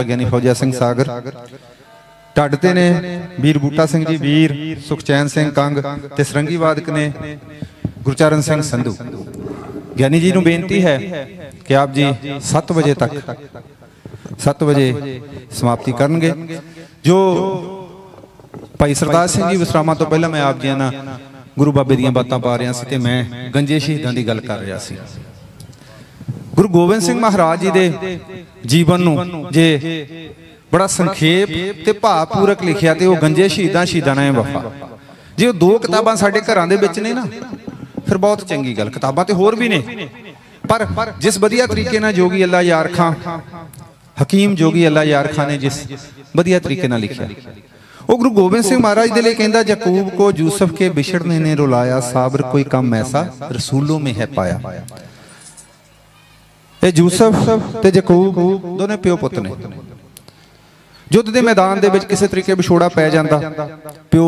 ਗਿਆਨੀ ਫੌਜਾ ਸਿੰਘ ਸਾਗਰ ਢੱਡਤੇ ने वीर बूटा सिंह जी वीर सुखचैन सिंह कंग ते सरंगी वादक ने गुरचरण सिंह संधू। ज्ञानी जी नूं बेनती है कि आप जी 7 बजे तक 7 बजे समाप्ति करनगे। जो भाई सरदार सिंह जी विश्रामा तो पहला मैं आप जी ना गुरु बाबे दीयां बातां पा रहा सी ते मैं गंजे शहीदां दी गल कर रहा सी। गुरु गोबिंद सिंह महाराज जी दे जीवन नूं जे बड़ा संखेप ते भावपूरक लिखिया ते वो गंजे शहीदां शहीदां ने वफा। जे वो 2 किताबां साडे घरां दे विच ने ना फिर बहुत चंगी गल। किताबां ते होर भी ने पर जिस वधिया तरीके नाल जोगी अल्लाह यार खां हकीम जोगी अल्लाह यार खां ने जिस वधिया तरीके नाल लिखिया वो गुरु गोबिंद सिंह महाराज दे लिए कहंदा यकूब को यूसुफ के बिछड़ने ने रुलाया साबर कोई कम ऐसा रसूलों में है पाया। ये यूसुफ ते यकूब दोने प्यो पुत ने। युद्ध के मैदान दे विच किसी तरीके विछोड़ा पै जांदा प्यो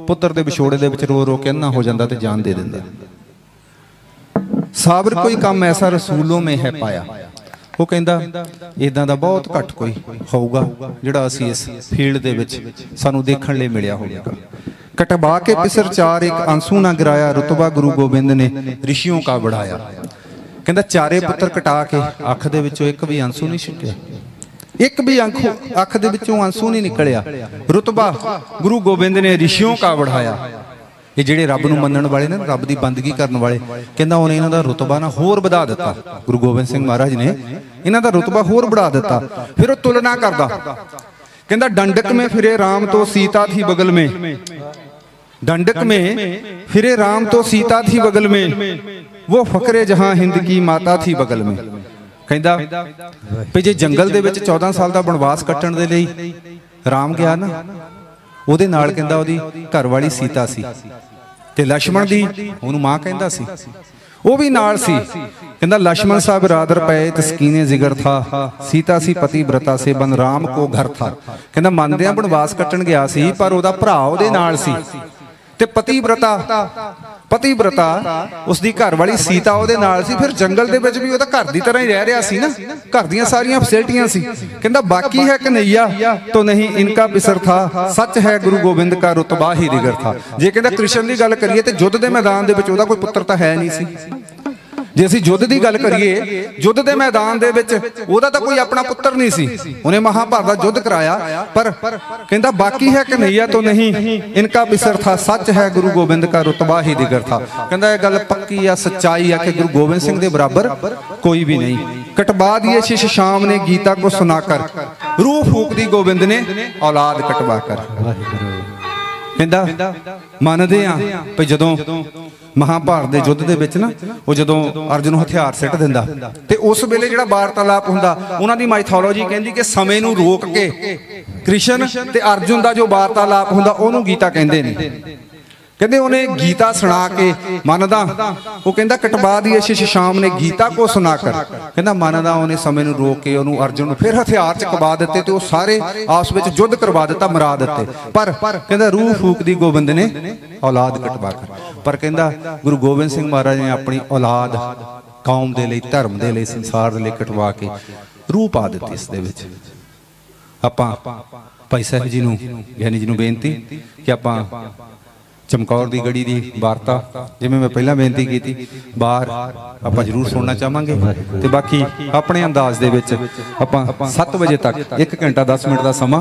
पुत्र दे विछोड़े दे विच रो रो के अन्ना हो जांदा ते जान दे दिंदा। साबर कोई काम ऐसा रसूलों में है पाया। वो कहंदा इदां दा बहुत घट कोई होऊगा जिहड़ा असीं इस फील्ड दे विच सानू देखण लई मिलिया होवेगा। कटवा के पिसर चार एक आंसू ना गिराया रुतबा गुरु गोबिंद ने ऋषियों का बढ़ाया। कहंदा चारे पुत्र कटा के अख दे विचों एक भी आंसू नहीं छुटिया एक भी अख दे विचों आंसू नहीं निकलिया। रुतबा गुरु गोबिंद ने ऋषियों का बढ़ाया। ये जिहड़े रब नूं मनण वाले ने रब दी बंदगी करन वाले कहंदा उन्हें इन्हां दा रुतबा ना होर वधा दिता। गुरु गोबिंद सिंह महाराज ने इन्हां दा रुतबा होर बढ़ा दिता। फिर वो तुलना करदा कहंदा डंडक में फिरे राम तो सीता थी बगल में। डंडक में फिरे राम तो सीता थी बगल में वो फकरे जहां हिंद की माता थी बगल में। कहंदा भी जे जंगल दे विच 14 साल दा बनवास कट्टण दे लई राम गया ना ਉਹਦੇ ਨਾਲ ਕਹਿੰਦਾ ਉਹਦੀ ਘਰਵਾਲੀ ਸੀਤਾ ਸੀ ਤੇ ਲక్ష్మణ ਦੀ ਉਹਨੂੰ ਮਾਂ ਕਹਿੰਦਾ ਸੀ ਉਹ ਵੀ ਨਾਲ ਸੀ। ਕਹਿੰਦਾ लक्ष्मण सा बिरादर पए तस्कीने जिगर था सीता सी पति व्रता से बन राम को घर था। ਕਹਿੰਦਾ ਮੰਨਦਿਆਂ ਬਣਵਾਸ ਕੱਟਣ ਗਿਆ ਸੀ ਪਰ ਉਹਦਾ ਭਰਾ ਉਹਦੇ ਨਾਲ ਸੀ ਤੇ पतिव्रता उसकी घर वाली सीता ਉਹਦੇ ਨਾਲ ਸੀ। फिर जंगल दे विच भी ਉਹਦਾ घर दी तरह ही रह रहा सी ना घर दीयां सारियां फैसिलिटियां सी। कहंदा बाकी है कन्हैया तो नहीं इनका पिसर था सच है गुरु गोबिंद का रुतबा ही दिगर था। जे कहंदा कृष्ण की गल करिए तो युद्ध के मैदान दे विच ਉਹਦਾ कोई पुत्र तो है नहीं सी। जे असीं युद्ध की गल करिए युद्ध के मैदान दे विच ਉਹਦਾ ਤਾਂ कोई अपना पुत्र नहीं सी। उन्हें महाभारत का युद्ध कराया पर कहंदा बाकी है कन्हैया तो नहीं इनका पिसर था सच है गुरु गोबिंद का रुतबा ही दिगर था। कहंदा ये गल पक्की आ सच्चाई आ कि गुरु गोबिंद सिंह दे बराबर कोई भी नहीं। कटवा दिए शिश शाम ने गीता को सुनाकर रूह फूक दी गोबिंद ने औलाद कटवा कर। कहंदा मनदे आ भी जदों महाभारत के युद्ध के विच ना वो जदों अर्जुन हथियार सिट दिंदा ते उस वेले जिहड़ा वार्तालाप हुंदा उन्हां दी माइथोलॉजी कहंदी कि समय नूं रोक के कृष्ण ते अर्जुन दा जो वार्तालाप हुंदा ओनूं गीता कहंदे ने। कहंदे उन्हें गीता सुना के मनदा वो कहंदा कटवा दिए शिश शाम ने गीता को सुनाकर। कहंदा मनदा उन्हें समय नूं रोक के ओनूं अर्जुन नूं फिर हथियार चकवा दिते ते वो सारे आपस विच युद्ध करवा दिता मरा दिते। पर कहंदा रूह फूक दी गोबिंद ने औलाद कटवा कर। पर कहंदा गुरु गोबिंद सिंह महाराज ने अपनी औलाद कौम दे लई धर्म दे लई संसार दे लई कटवा के रूह पा दित्ती। इस दे विच आपां भाई साहब जी नूं ज्ञानी जी नूं बेनती कि आपां चमकौर की गढ़ी की वार्ता जिवें मैं पहला बेनती की थी बाहर आप जरूर सुनना चाहांगे तो बाकी अपने अंदाज दे विच आपां 7 बजे तक 1 घंटा 10 मिनट का समा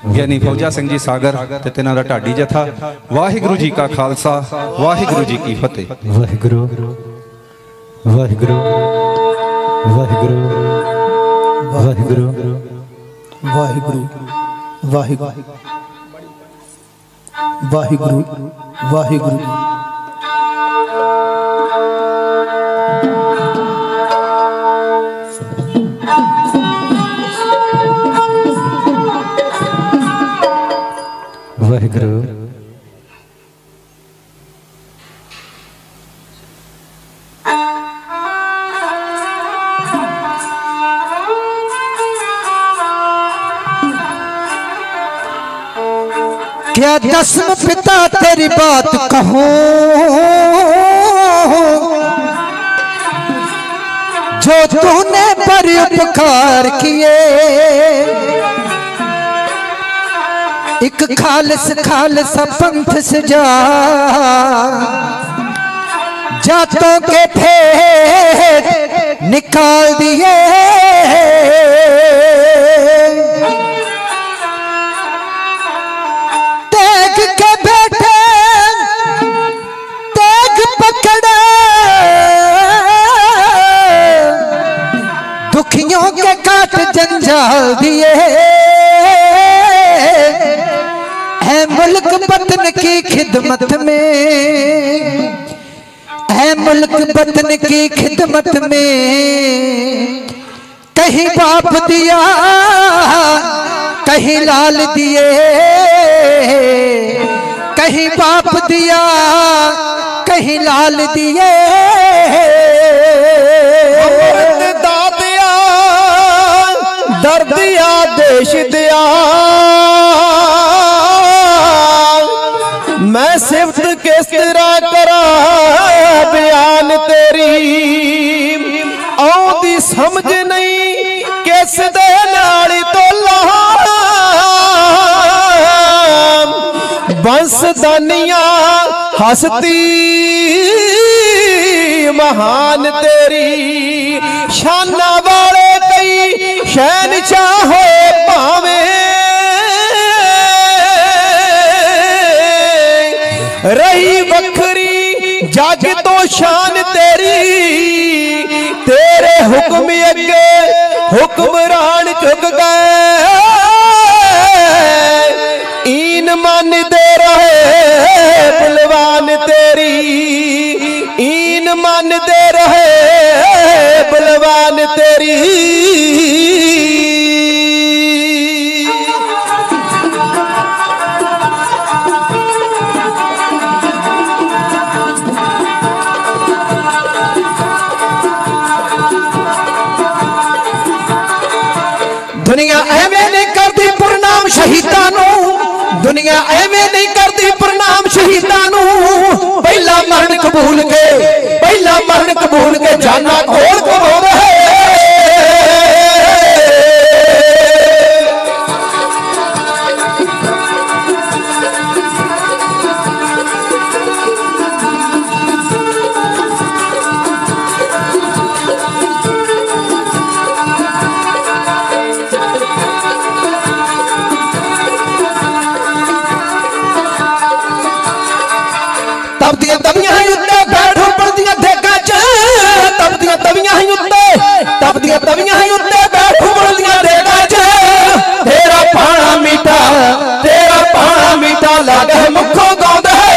ज्ञानी फौजा सिंह जी सागर ते तिन्हां दा ढाडी जथा। वाहिगुरू जी का खालसा वाहिगुरू जी की फतेह। वाहिगुरू वाहिगुरू वाहिगुरू वाहिगुरू वाहिगुरू वाहिगुरू वाहिगुरू वाहिगुरू। वाहिगुरू क्या दसम पिता तेरी बात कहूं जो तूने पर उपकार किए। एक खालस खालसा पंथ सजा जातों के भेद निकाल दिए। तेग के बेटे तेग पकड़े दुखियों के काट जंजाल दिए। है मुल्क वतन की खिदमत में, है मुल्क वतन की खिदमत में, कहीं बाप दिया कहीं लाल दिए, कहीं बाप दिया कहीं लाल दिए। दादिया दर्द दिया देश दिया, मैं सिफ्त किस तरह करा बयान तेरी, आउंदी समझ नहीं किस दे नाल तोला। बंसदानिया हस्ती महान तेरी, शाना वाले कई शहनशाह होए भावे, रही वखरी जग तो शान तेरी। तेरे हुक्म अगे हुक्मरान झुक गए, ईन मन दे रहे बलवान तेरी, ईन मन दे रहे बलवान तेरी। दुनिया एवें नहीं करती प्रणाम शहीदां नूं, दुनिया एवें नहीं करती प्रणाम शहीदां नूं। पहला मरण कबूल के, पहला मरण कबूल के जाना खोल कबूल है। तबदियां तबियां ही उत्ते बैठो पड़दियां देगा च, तबदियां तबियां ही उत्ते, तबदियां तबियां ही उत्ते बैठो पड़दियां देगा च। तेरा पाना मीठा, तेरा पाना मीठा लागे मुखों गाँव है।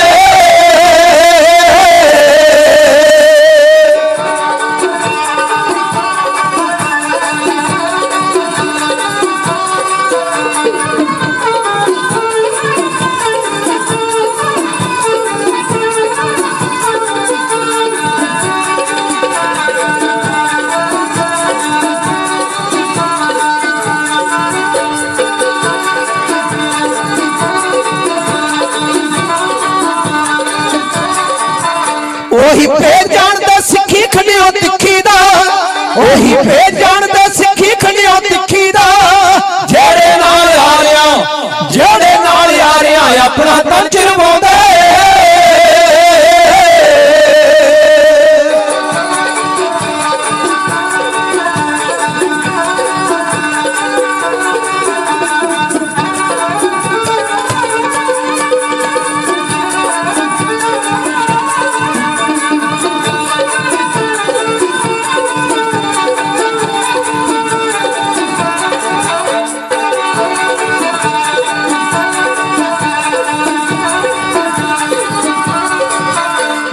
ओही फेर जानदा सिक्खी खड़ियो तिखी दा, ओही फेर जानदा सिक्खी खड़ियो तिखी दा। जेड़े नाल आ रहा, जेड़े नाल आ रहा अपना तन चरवांदा।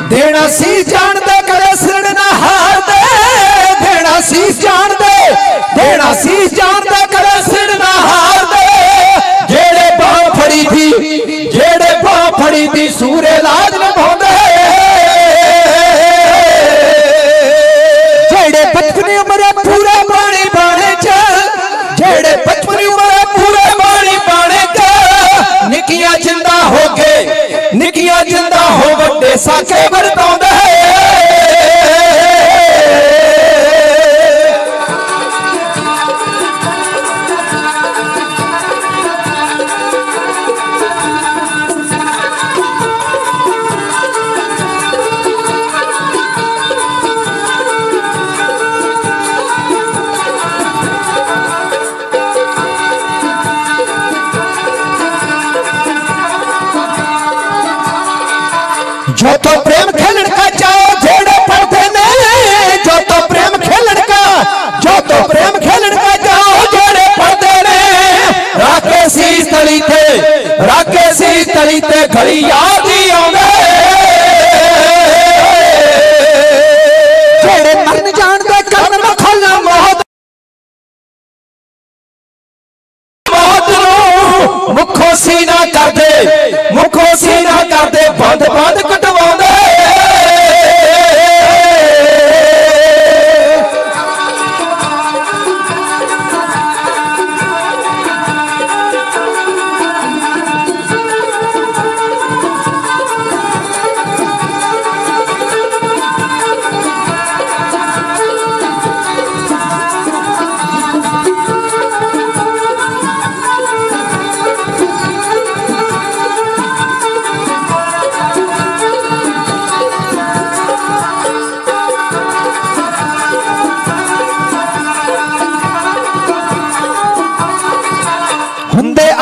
देना सी जान दे करे सिर ना हार दे, देना सी जान दे, देना सी जान दे करे सिर ना हार दे। जेड़े बाह फड़ी थी, जेड़े बाह फड़ी थी सूरे लाज निभांदे। जेड़े बचपनी उम्र पूरा पानी पाने च, जेड़े बचपनी उम्र पूरे पानी पाने च। निकियां जिंदा हो गए, निकियां जिंदा हो वड्डे साके वरताउंदे। गली ते गली याद ही आउंदे जेड़े मरन जान दे करन मखौला मौत मुखो सीना कर दे बंद बंद कटवाउंदे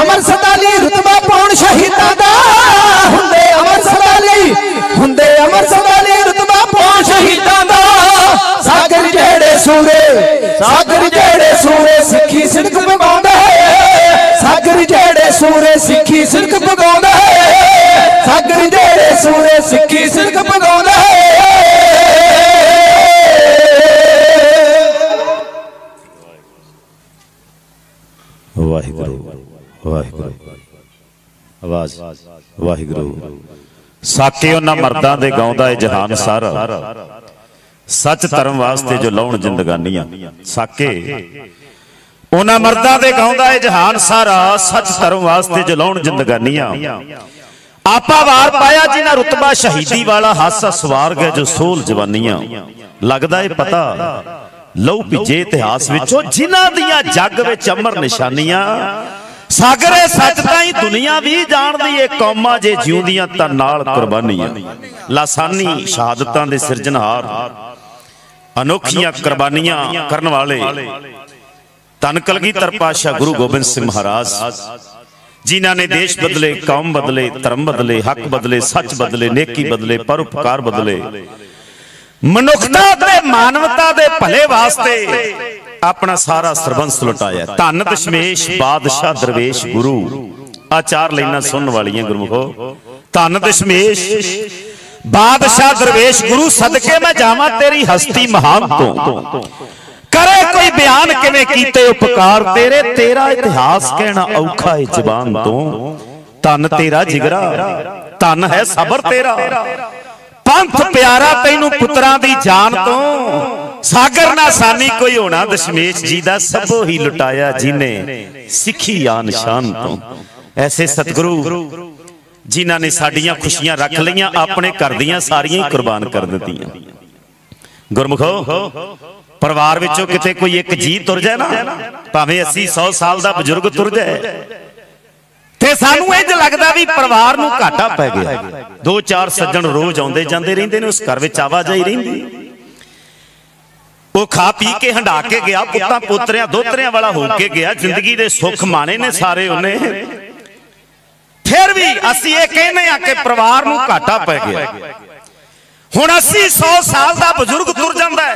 अमर सदाली रुतबा पाउण शहीदां दा हुंदे अमर सदाली रुतबा पाउण शहीदां दा सागर जेड़े सूरे सिक्खी सिड़क पगाउंदे सागर जेड़े सूरे सिक्खी सिड़क पगाउंदे सागर जेड़े सूरे सिक्खी सिड़क पगाउंदे वाहिगुरू वाहिगुरू आवाज वाहिगुरू साके उन्हां मर्दां दे गाउंदा है जहान सारा सच धर्म वास्ते जो लाउण जिंदगानियां साके उन्हां मर्दां दे गाउंदा है जहान सारा सच धर्म वास्ते जो लाउण जिंदगानियां आपा वार पाया जिन्हां रुतबा शहीदी वाला हासा सवार गए जो सोल जवानियां लगदा है पता लहू भिजे इतिहास विचों जिन्हां दियां जग विच अमर निशानियां सागर सच ताई दुनिया भी जानदी है कौमां जे जिउंदियां तां नाल कुर्बानियां लासानी शहादतां दे सिरजनहार अनोखियां कुर्बानियां करन वाले धन कलगीधर पातशाह गुरु गोबिंद सिंह महाराज जिन्हां ने देश बदले कौम बदले धर्म बदले हक बदले सच बदले नेकी बदले परोपकार बदले मनुखता ते मानवता दे भले वास्ते अपना सारा सरबंस लुटाया धन दशमेश बादशाह दरवेश गुरु आ चार लाइनां सुनने वालियां गुरमुखो धन दशमेश बादशाह दरवेश गुरु सदके मैं जावां तेरी हस्ती महान तो करे कोई बयान किवें कीते उपकार तेरे तेरा इतिहास कहना औखा है जबान तो धन तेरा जिगरा धन है सबर तेरा पंथ प्यारा तैनू पुत्रां दी जान तो सागर ना सानी कोई होना दशमेश जी दा सबो ही लुटाया जिन्हें सिखी आन शान तो ऐसे सतगुरु जिन्हां ने साडियां खुशियां रख लईयां अपने घर दियां सारियां ही कुर्बान कर दित्तियां गुरमुखो परिवार विचों किते कोई एक जी तुर जाए ना भावें 80-100 साल दा बुजुर्ग तुर जाए ते सानू इंज लगदा भी परिवार नू घाटा पै गया 2-4 सज्जण रोज आउंदे जांदे रहिंदे ने उस घर विच आवाजाही रहिंदी वो खा पी के हंडा के गया पुत्तां पोतरियां दोतरियां वाला हो के गया जिंदगी दे सुख माने ने सारे उन्हें फिर भी असीं ये कहने आ कि परिवार नू घाटा पै गया हुण 80-100 साल दा बुजुर्ग तुर जांदा है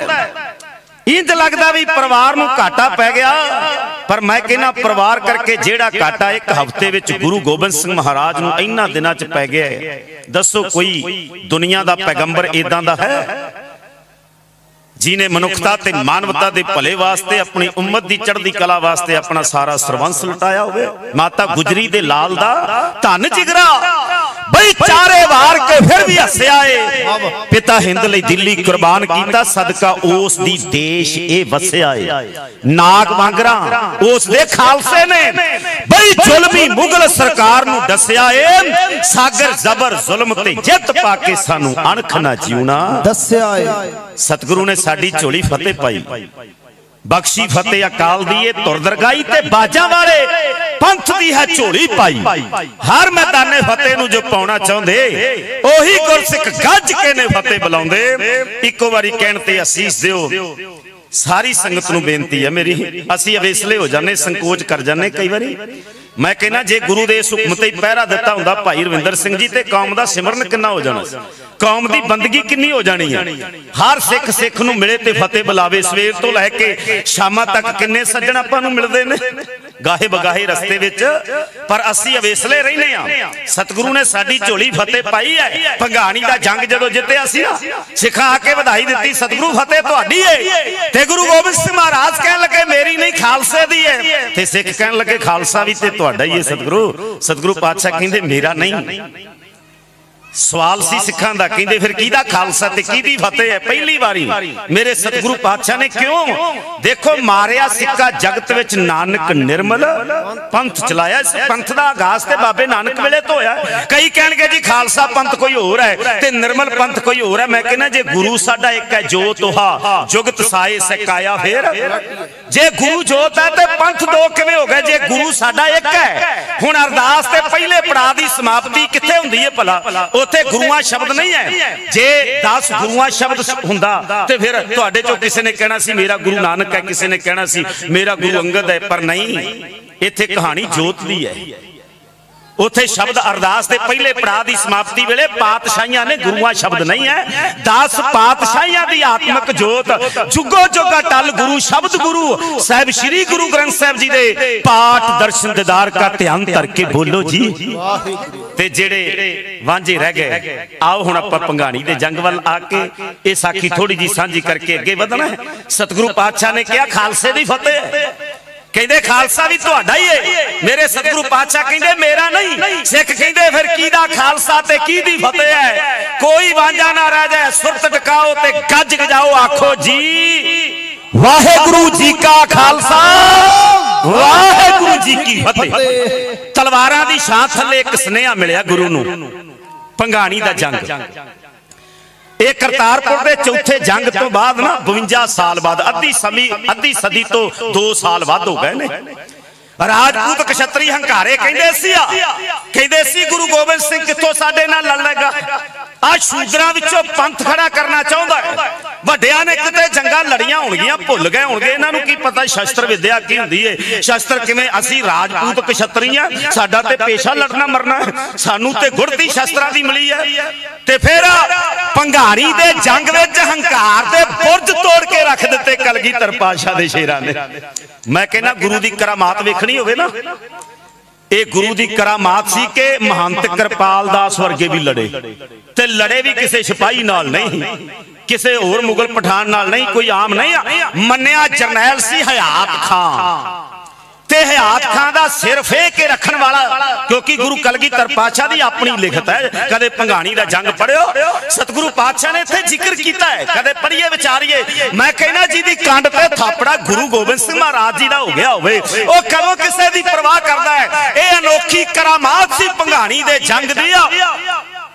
इंज लगदा भी परिवार नू घाटा पै गया पर मैं कहना परिवार करके जेड़ा घाटा एक हफ्ते विच गुरु गोबिंद सिंह महाराज नू इन्हां दिनां च पै गया दसो कोई दुनिया दा पैगंबर इदां दा है जिन्हें मनुखता ते मानवता दे भले वास्ते अपनी उम्मत दी चढ़दी कला वास्ते अपना सारा सरबंस लुटाया होवे माता गुजरी दे लाल दा धन जिगरा बई चारे वार के फिर भी हस्या है पिता हिंद लई दिल्ली कुर्बान कीता सदका उस दी देश ए वसया है नाग वांगरा उस दे खालसे ने बई जुल्मी मुगल सरकार नू दसया है सागर जबर जुल्म ते जित पाके सानू अणख ना जीवना दसया है सतगुरु ने साडी झोली फतेह पाई बख्शी फतेह अकाल दी तुर दरगाई ते बाजा वाले पंथ दी है झोली पाई हर मैदाने फतेह नू जो पाउणा चाहुंदे ओही गुरसिख गज के ने फतेह बुलाउंदे इक्को वारी कहण ते असीस दिओ सारी संगत नू बेनती है मेरी असीं अवेसले हो जाने संकोच कर जाने कई बारी मैं कहना जे गुरु दे इस हुक्म ते पहरा दिता हुंदा भाई रविंदर सिंह जी ते कौम दा सिमरन किन्ना हो जाना कौम दी बंदगी किन्नी हो जानी है हर सिख सिख नू मिले ते फतेह बुलावे सवेर तो लैके शामां तक किन्ने सज्जण आपां नू मिलदे ने गाहे बगाहे रस्ते विच, पर असी अवेसले रहने आ। सतगुरु ने साडी झोली फतेह पाई है। भंगाणी दा जंग जदों जित्तिया सी ना, सिखा आके बधाई दी, सतगुरु फतेह तुहाडी है। ते गुरु गोबिंद सिंह महाराज कहन लगे मेरी नहीं खालसे दी है। ते सिख कहन लगे खालसा भी ते तुहाडा ही है सतगुरु। सतगुरु पातशाह कहंदे मेरा नहीं। सवाल सी सिखां दा, कहंदे फिर किहदा खालसा ते किहदी फतेह है? पहली बारी मेरे सतगुरु पातशाह ने क्यों देखो मारिया सिक्का जगत विच नानक निर्मल पंथ चलाया। इस पंथ दा आगाज ते बाबे नानक वेले तो होया। कई कहणगे जी खालसा पंथ कोई होर है ते निर्मल पंथ कोई होर है। मैं कहना जे गुरु साडा एक है जोत हा जुगत साए सकाया। फिर जे गुरु जोत है ते पंथ दो किवें हो गए जे गुरु साडा एक है? हुण अरदास ते पहले पड़ाव दी समाप्ति कित्थे हुंदी है भला? उत्थे गुरुआं शब्द नहीं है। जे 10 गुरुआं शब्द हुंदा ते फिर तुहाडे चों किसी ने कहना सी मेरा गुरु नानक है, किसी ने कहना सी मेरा गुरु अंगद है। पर नहीं, इत्थे कहानी जोत दी है। उत्थे शब्द अरदास दे पहले पड़ाव की समाप्ति वेले पातशाहियां ने, गुरुआं शब्द नहीं है। 10 पातशाहियां दी आत्मक जोत जुगो जुगा टल गुरु शब्द गुरु साहिब श्री गुरु ग्रंथ साहिब जी दे पाठ दर्शन दीदार का ध्यान करके बोलो जी। ते जेड़े वांझे रह गए, आओ हुण आपां भंगाणी दे जंग वल आके ये साखी थोड़ी जी सांझी करके अगे वधना है। सतगुरु पातशाह ने कहा खालसे दी फतेह। कहंदे खालसा भी तुहाडा ही है। मेरे सतगुरु पातशाह कहंदे मेरा नहीं। सिख कहंदे फिर किहदा खालसा ते किहदी फतेह है? कोई वांझा ना रह जाए, सुरत टकाओ ते गज गजाओ, आखो जी वाहेगुरु जी का खालसा वाहेगुरु जी की फतेह। तलवारां दी छां थल्ले एक सुनेहा मिलिया गुरु नूं। भंगाणी दा जंग ये करतारपुर के चौथे जंग तो बाद ना 52 साल बाद अद्धी सदी तो 2 साल बाद हो गए ने। राजपूत क्षत्रिय हंकारे कहंदे सी गुरु गोबिंद सिंह कित्थों साडे नाल लड़ लेगा। आज शूदरां विचों पंथ खड़ा करना चाहुंदा है। वड्डियां ने किते जंगां लड़ियां होणगियां भुल गए होणगे। इन्हां नूं की पता शस्त्र विद्या की हुंदी है? शस्त्र किवें? असीं राजपूत क्षत्रिय हां, साडा ते पेशा लड़ना मरना है। सानू ते गुरती शस्त्रां दी मिली है। ते फिर भंगाणी दे जंग विच हंकार दे बुरज तोड़ के रख दिते कलगीधर पातशाह दे शेरां ने। मैं कहना गुरु दी करामात वेखणी होवे ना, ये गुरु दी करामात सी के महंत कृपाल दास वर्गे भी लड़े ते लड़े भी किसी सिपाही नाल नहीं, किसी होर मुगल पठान नाल नहीं, कोई आम नहीं। मन्निया जरनैल सी हयात खां ते हयात खां दा सिर फेंक के रखन वाला, क्योंकि गुरु कलगीधर पातशाह दी अपनी लिखत है। कदे भंगाणी दा जंग पढ़ियो, सतगुरु पातशाह ने इत्थे जिक्र कीता है, कदे पढ़िए विचारिए। मैं कहना जी दी कंड ते थापड़ा गुरु गोबिंद सिंह महाराज जी दा हो गया होवे, ओ कदों किसे दी परवाह करदा है? ए अनोखी करामात सी भंगाणी दे जंग दी।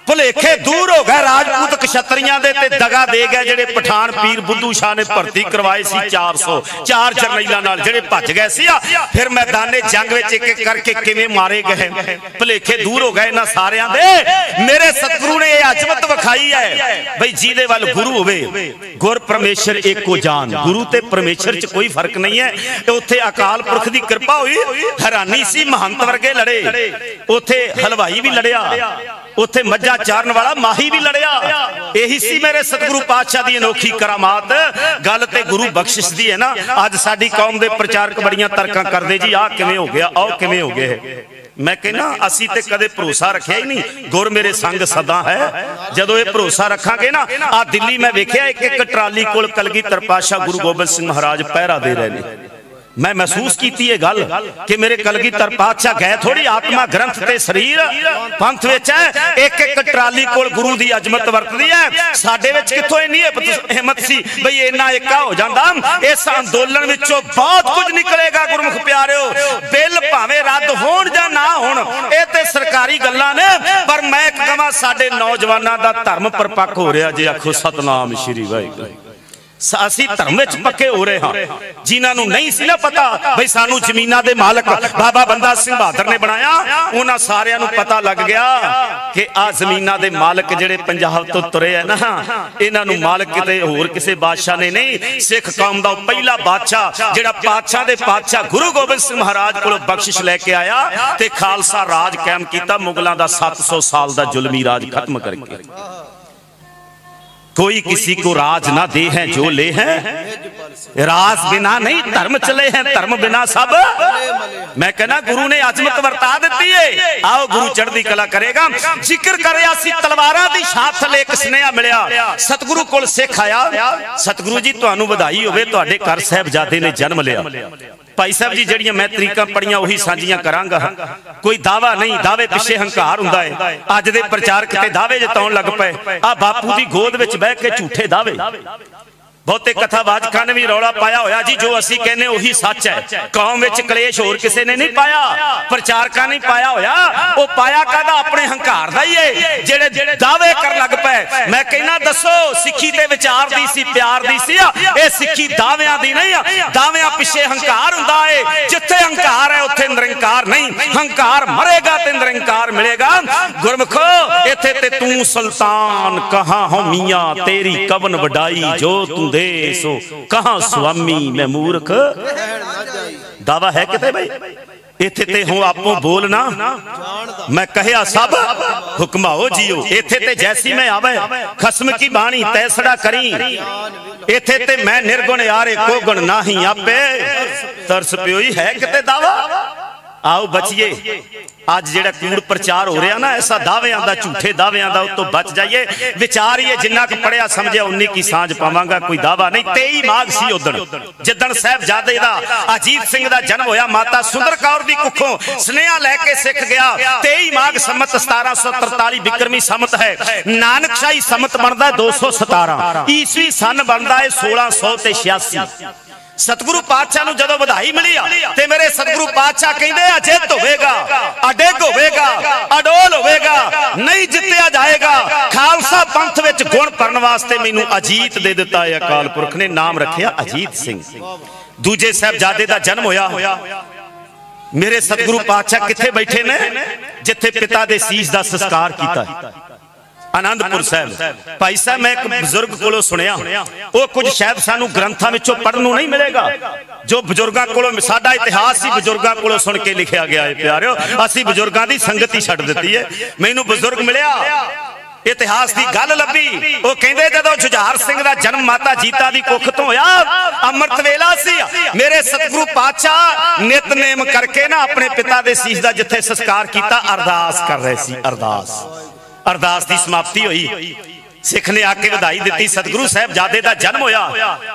भुलेखे दूर हो गए राजपूत क्षत्रियां दे ते दगा दे गए जेड़े पठान पीर बुद्धू शाह ने भर्ती करवाए सी 404 जरनैलां नाल जेड़े भज गए सी। फिर मैदाने जंग विच एक एक करके किवें मारे गए। भुलेखे दूर हो गए इन्हां सारियां दे। मेरे सतगुरु ने यह अजमत विखाई है बई जिहदे वल गुरु होवे, गुर परमेश्वर एको जान। गुरु ते परमेश्वर च कोई फर्क नहीं है। उत्थे अकाल पुरख दी कृपा हुई, हैरानी सी महंत वर्गे लड़े, उत्थे हलवाई भी लड़िया, उत्थे मज्जा चारण वाला माही भी लड़िया। यही सी मेरे सतगुरु पातशाह दी अनोखी करामात। गल ते गुरु बख्शिश दी है ना। अज साडी कौम दे प्रचारक बड़ियां तर्कां करदे जी आ किवें हो गया, आओ किवें हो गया। मैं कहना असी ते कदे भरोसा रखिया ही नहीं। गुर मेरे संग सदा है। जदों ये भरोसा रखांगे ना, आ दिल्ली मैं वेखिया एक एक ट्राली कोल कलगीधर पातशाह गुरु गोबिंद सिंह महाराज पहरा दे रहे ने। मैं महसूस की ये गल कि मेरे कलगीधर पातशाह गए थोड़ी आत्मा ग्रंथ ते शरीर पंथ विच है। एक एक ट्राली कोल गुरु दी अजमत वरतदी है। साडे विच कित्थों इन्नी हिम्मत सी बई इन्ना एका हो जांदा। इस अंदोलन विचों बहुत कुछ निकलेगा गुरमुख प्यारिओ। बिल भावें रद्द होण जां ना होण, इह ते सरकारी गल्लां ने, पर मैं कहां साडे नौजवानां दा धर्म परपक्क हो रहा जे। आखो सतनाम श्री वाहिगुरू। असी धर्म विच पक्के हो रहे हाँ। जिन्हां नूं नहीं सी ना पता बई सानू जमीनां दे मालक बाबा बंदा सिंह बहादुर ने बनाया, उन्हां सारियां नूं पता लग गया कि आ जमीनां दे मालक जिहड़े पंजाब तो तुरे है ना, इन्हां नूं मालक किते होर किसी बादशाह ने नहीं, सिख कौम दा पहला बादशाह जिहड़ा पातशाह दे पातशाह गुरु गोबिंद सिंह महाराज कोलों बख्शिश लैके आया ते खालसा राज कायम कीता। मुगलां दा 700 साल दा जुल्मी राज खत्म करके कोई किसी को राज ना दे हैं जो ले हैं, राज बिना नहीं धर्म चले हैं, धर्म बिना सब। मैं कहना गुरु ने अजमत वरता दी है। आओ गुरु चढ़दी कला करेगा। जिक्र करे सी तलवारां दी छात थले एक स्नेहा मिलिया, सतगुरु कोल सिख आया, सतगुरु जी तुहानू बधाई होवे, तुहाडे घर साहिबजादे ने जन्म लिया। भाई साहब जी जड़ियां मैं तरीका पढ़ियां उही साझियां करांगा। कोई दावा नहीं, दावे पिछे हंकार हुंदा है। अज दे प्रचारक ते दावे जताउण लग पए। आ बापू दी गोद विच बह के झूठे दावे। बहुते कथावाचकां ने भी रौला पाया होया जी जो असी कहने उही सच है। कौम विच कलेश होर किसी ने नहीं पाया, प्रचारकां ने पाया होया। वो पाया कादा अपने हंकार दा ही है, जेड़े दावे कर लग पे। मैं कहना दसो सिक्खी ते विचार दी सी, प्यार दी सी, ये सिक्खी दावियां दी नहीं। दावियां पिछे हंकार हुंदा है। जिथे हंकार है उत्थे निरंकार नहीं। हंकार मरेगा ते निरंकार मिलेगा। गुरमुखो इथे ते तू सुल्तान कहां हो मियां, तेरी कवन वडाई जो तू देसो कहां स्वामी मैं मूर्ख। दावा है किते भाई इथे ते हूं आपो बोलना, मैं कहया सब हुक्माओ जियो। इथे ते जैसी मैं आवे खस्म की बाणी तैसड़ा करी। इथे ते मैं निर्गुण यारे को गुण नाही आपे, तरस प्योई है किते दावा। आओ बचिए आज जेड़ा कूड़ प्रचार हो रहा ना, ऐसा दावियां दा, झूठे दावियां दा, उतो बच जाइए। विचारिए जिन्ना क पढ़िया समझिया उन्नी की सांझ पावांगा। कोई दावा नहीं। 23 माघ सी उदण जिदण साहिबजादे दा अजीत सिंह दा जन्म होया। माता सुंदर कौर दी कुखों स्नेहा लैके सिख गया। 23 माघ सम्मत 1743 विक्रमी सम्मत है। नानकशाही सम्मत बनदा 217, ईसवी सन बनदा है 1686। सतगुरु पातशाह नूं जदों बधाई मिली ते मेरे सतगुरु पातशाह कहंदे अजित होवेगा, अडिग होवेगा, अडोल होवेगा, नहीं जित्तिया जाएगा। खालसा पंथ विच गुण भरन वास्ते मैनूं अजीत दे दिता है। अकाल पुरख ने नाम रखिया अजीत सिंह। दूजे साहिबजादे दा जन्म होया। मेरे सतगुरु पातशाह किथे बैठे ने? जिथे पिता दे सीस दा संस्कार कीता, आनंदपुर साहब। भाई साहब मैं एक बुजुर्ग कोलों सुनिया, वो कुछ शायद सानू ग्रंथां विचों पढ़न नूं नहीं मिलेगा, जो बुजुर्गां कोलों साडा इतिहास ही बुजुर्गां कोलों सुन के लिखिया गया है। प्यारिओ असीं बुजुर्गां दी संगत ही छड्ड दित्ती है। मैनूं बुजुर्ग मिलिया, इतिहास की गल लभी। वो कहंदे जदों जुझार सिंह दा जन्म माता जीता दी कुख तो होया, अमृत वेला सी। मेरे सतगुरु पातशाह नितनेम करके ना अपने पिता दे सीस दा जिथे संस्कार कीता, अरदास कर रहे सी। अरदास की समाप्ति हुई। सिख ने आके बधाई दी। सतगुरु साहिबजादे दा जन्म होया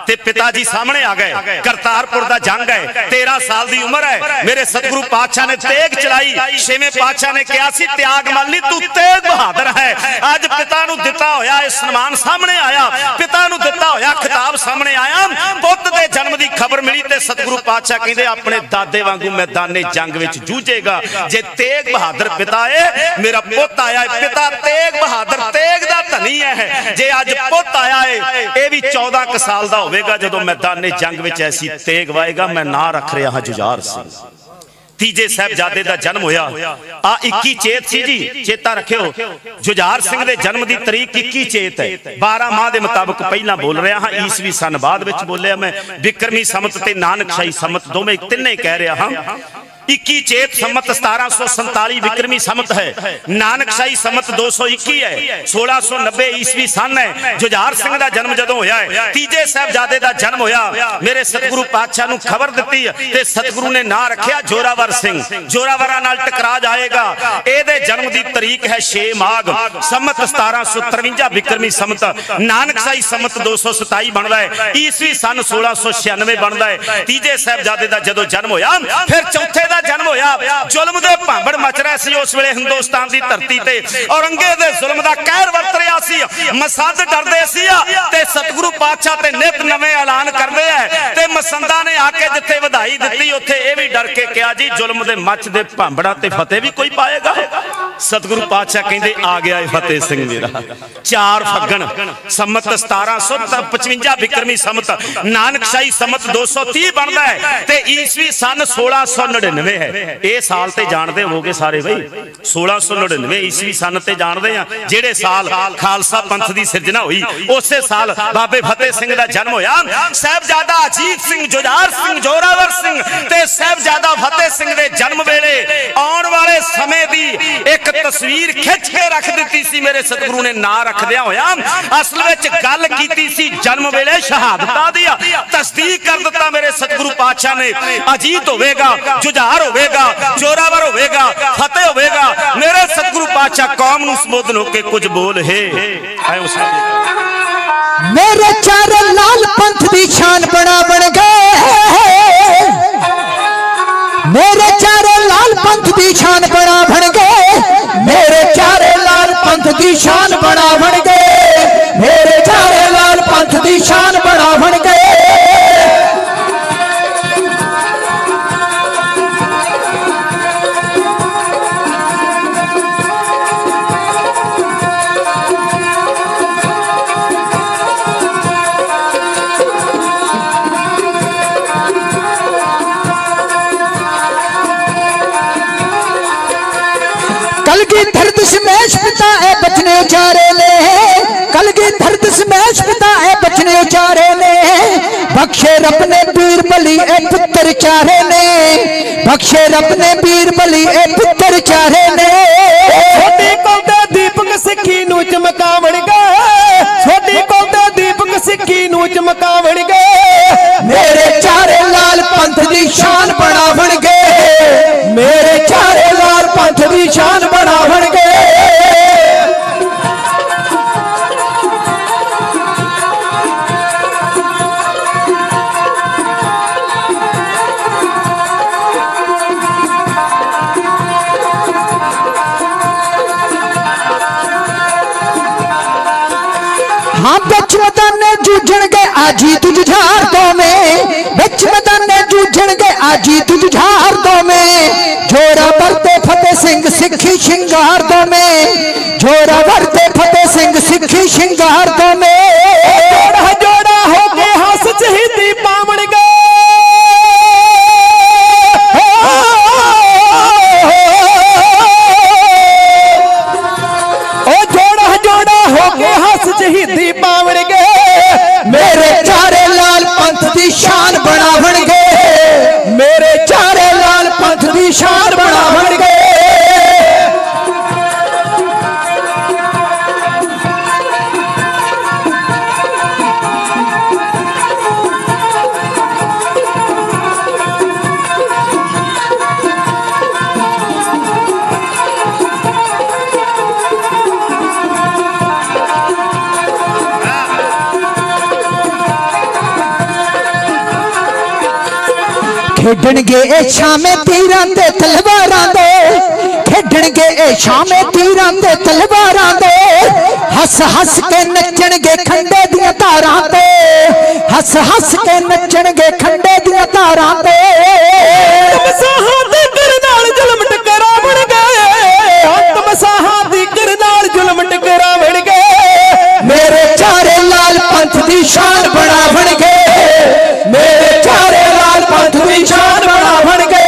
ते पिता जी सामने आ गए। करतारपुर दा जंग है, 13 साल दी उम्र है। मेरे सतगुरु पातशाह ने तेग चलाई। छेवें पातशाह ने कहा सी त्याग मल नहीं, तू तेग बहादुर है। अज पिता नूं दिता होया इह सन्मान सामने आया, पिता नूं दिता होया खिताब सामने आया। पुੱਤ दे जन्म दी खबर मिली ते सतगुरु पातशाह कहंदे अपने दादे वांगू मैदाने जंग विच जूझेगा। जे तेग बहादुर पिता है, मेरा पुੱਤ आया है। पिता तेग बहादुर तेग दा धनी है। जे अज पुੱਤ आया है, ये भी 14 साल का होगा जदों मैदाने जंग विच ऐसी तेग वाएगा। मैं ना रख रहा हाँ जुझार सिंह। तीजे साहिबजादे दा जन्म होया। आ 21 चेत सी जी, चेता रखियो। जुझार सिंह दे जन्म दी तरीक 21 चेत है। 12 माह दे मुताबिक पहला बोल रहा हाँ, ईसवी सन बाद विच बोलिया मैं। विक्रमी सम्मत ते नानकशाही सम्मत दोवें तिन्ने कह रहा हाँ। 21 चेत सम्मत 1747 विक्रमी सम्मत है। नानकशाही सम्मत 221 है। 1690 ईस्वी सन है। जुझार सिंह दा जन्म जदों होया है, तीजे साहिबजादे दा जन्म होया। मेरे सतगुरु पातशाह नूं खबर दित्ती ते सतगुरु ने नाम रखिया जोरावर सिंह। जोरावरां नाल टकरा जाएगा। इहदे जन्म दी तरीक है 6 माघ सम्मत 1753 विक्रमी सम्मत। नानकशाही सम्मत 227 बनदा है। ईस्वी सन 1696 बनदा है। तीजे साहिबजादे दा जदों जन्म होया, फिर चौथे जन्म होया। जुल्म दे भांबड़ मच रहे सी उस वेले हिंदुस्तान दी धरती ते। औरंगे दे जुल्म दा कहर वरत रहा सी। मसंद डरदे सी ते सतगुरु पातशाह ते नित नवे ऐलान करदे है। ते मसंदा ने आके जिथे बधाई दित्ती उत्थे ए भी डर के कहा जी जुल्म दे मच दे भांबड़ा ते फतेह भी कोई पाएगा। सतगुरु पातशाह कहंदे आ गया है फतेह सिंह मेरा। 4 फग्गण सम्मत 1755 विक्रमी सम्मत। नानकशाही सम्मत 230 बनदा है ते ईस्वी सन 1699 है। ये साल ते जानते होगे सारे भाई। 1699 ईस्वी सन ते जानते हैं। जेड़े साल खालसा पंथ की सिरजना हुई उस साल बाबे फतेह सिंह का जन्म होया। साहिबजादा अजीत सिंह, जुझार सिंह, जोरावर सिंह ते साहिबजादा फतेह सिंह के जन्म वेले आने वाले समय की एक एक तस्वीर खिंच के रख दी सी मेरे सतगुरु ने ना रखदिया होया असल विच गल कीती सी जन्म वेले शहादतां दी तस्दीक कर दिता मेरे सतगुरु पातशाह ने अजीत होवेगा जुझार होवेगा जोरावर होवेगा फतेह होवेगा मेरे सतगुरु पातशाह कौम नूं संबोधन होके कुछ बोल है मेरे चारे लाल पंथ दी शान बना बन गए मेरे चारे लाल पंथ दी शान बना बन गए मेरे चारे लाल पंथ दी शान बना बन गए मेरे चारे लाल पंथ दी शान बना बन गए कलगी धरत स्मैश पिता ए बचने उचारे ने कलगी धरत स्मैश पिता ए बचने उचारे ने बख्शे रब ने बीर बली ए पुत्र चारे ने बख्शे रब ने बीर बली ए पुत्र चारे ने छोटी कौदा दीपक सिक्खी नूं चमकावण गए छोटी कौदा दीपक सिक्खी नूं चमकावण गए मेरे चारे लाल पंथ दी शान बनावण गए मेरे चारे लाल पंथ दी शान बनावण गए हाँ बिच मैदाने जूझण गए आजी तुझ झार दो में बिच मैदाने जूझण गए आजी तुझ झार दो में जोरा भरते फतेह सिंह सिक्खी शिंगार दो में जोरा भरते फतेह सिंह सिक्खी शिंगार दो में जोड़ा जोड़ा हो के हंस शहीदी पावण गए ओ जोड़ा जोड़ा हो के हंस शहीदी पावण गए मेरे चारे लाल पंथ दी शान बनावण गए मेरे चारे लाल पंथ दी शान बनावण गए खेडणगे ए शामे तीरां ते तलवारां दे खेडणगे ए शामे तीरां ते तलवारां दे हस हस के नचणगे खंडे दियां तारां ते हस हस के नचणगे खंडे दियां तारां ते मसाहां दी करनाल जुल्म टकरावण गए अंत मसाहां दी करनाल जुल्म टकरावण गए मेरे चारे लाल पंथ दी शान बनावण गए मेरे चारे लाल पंथ दी शान बनावण गए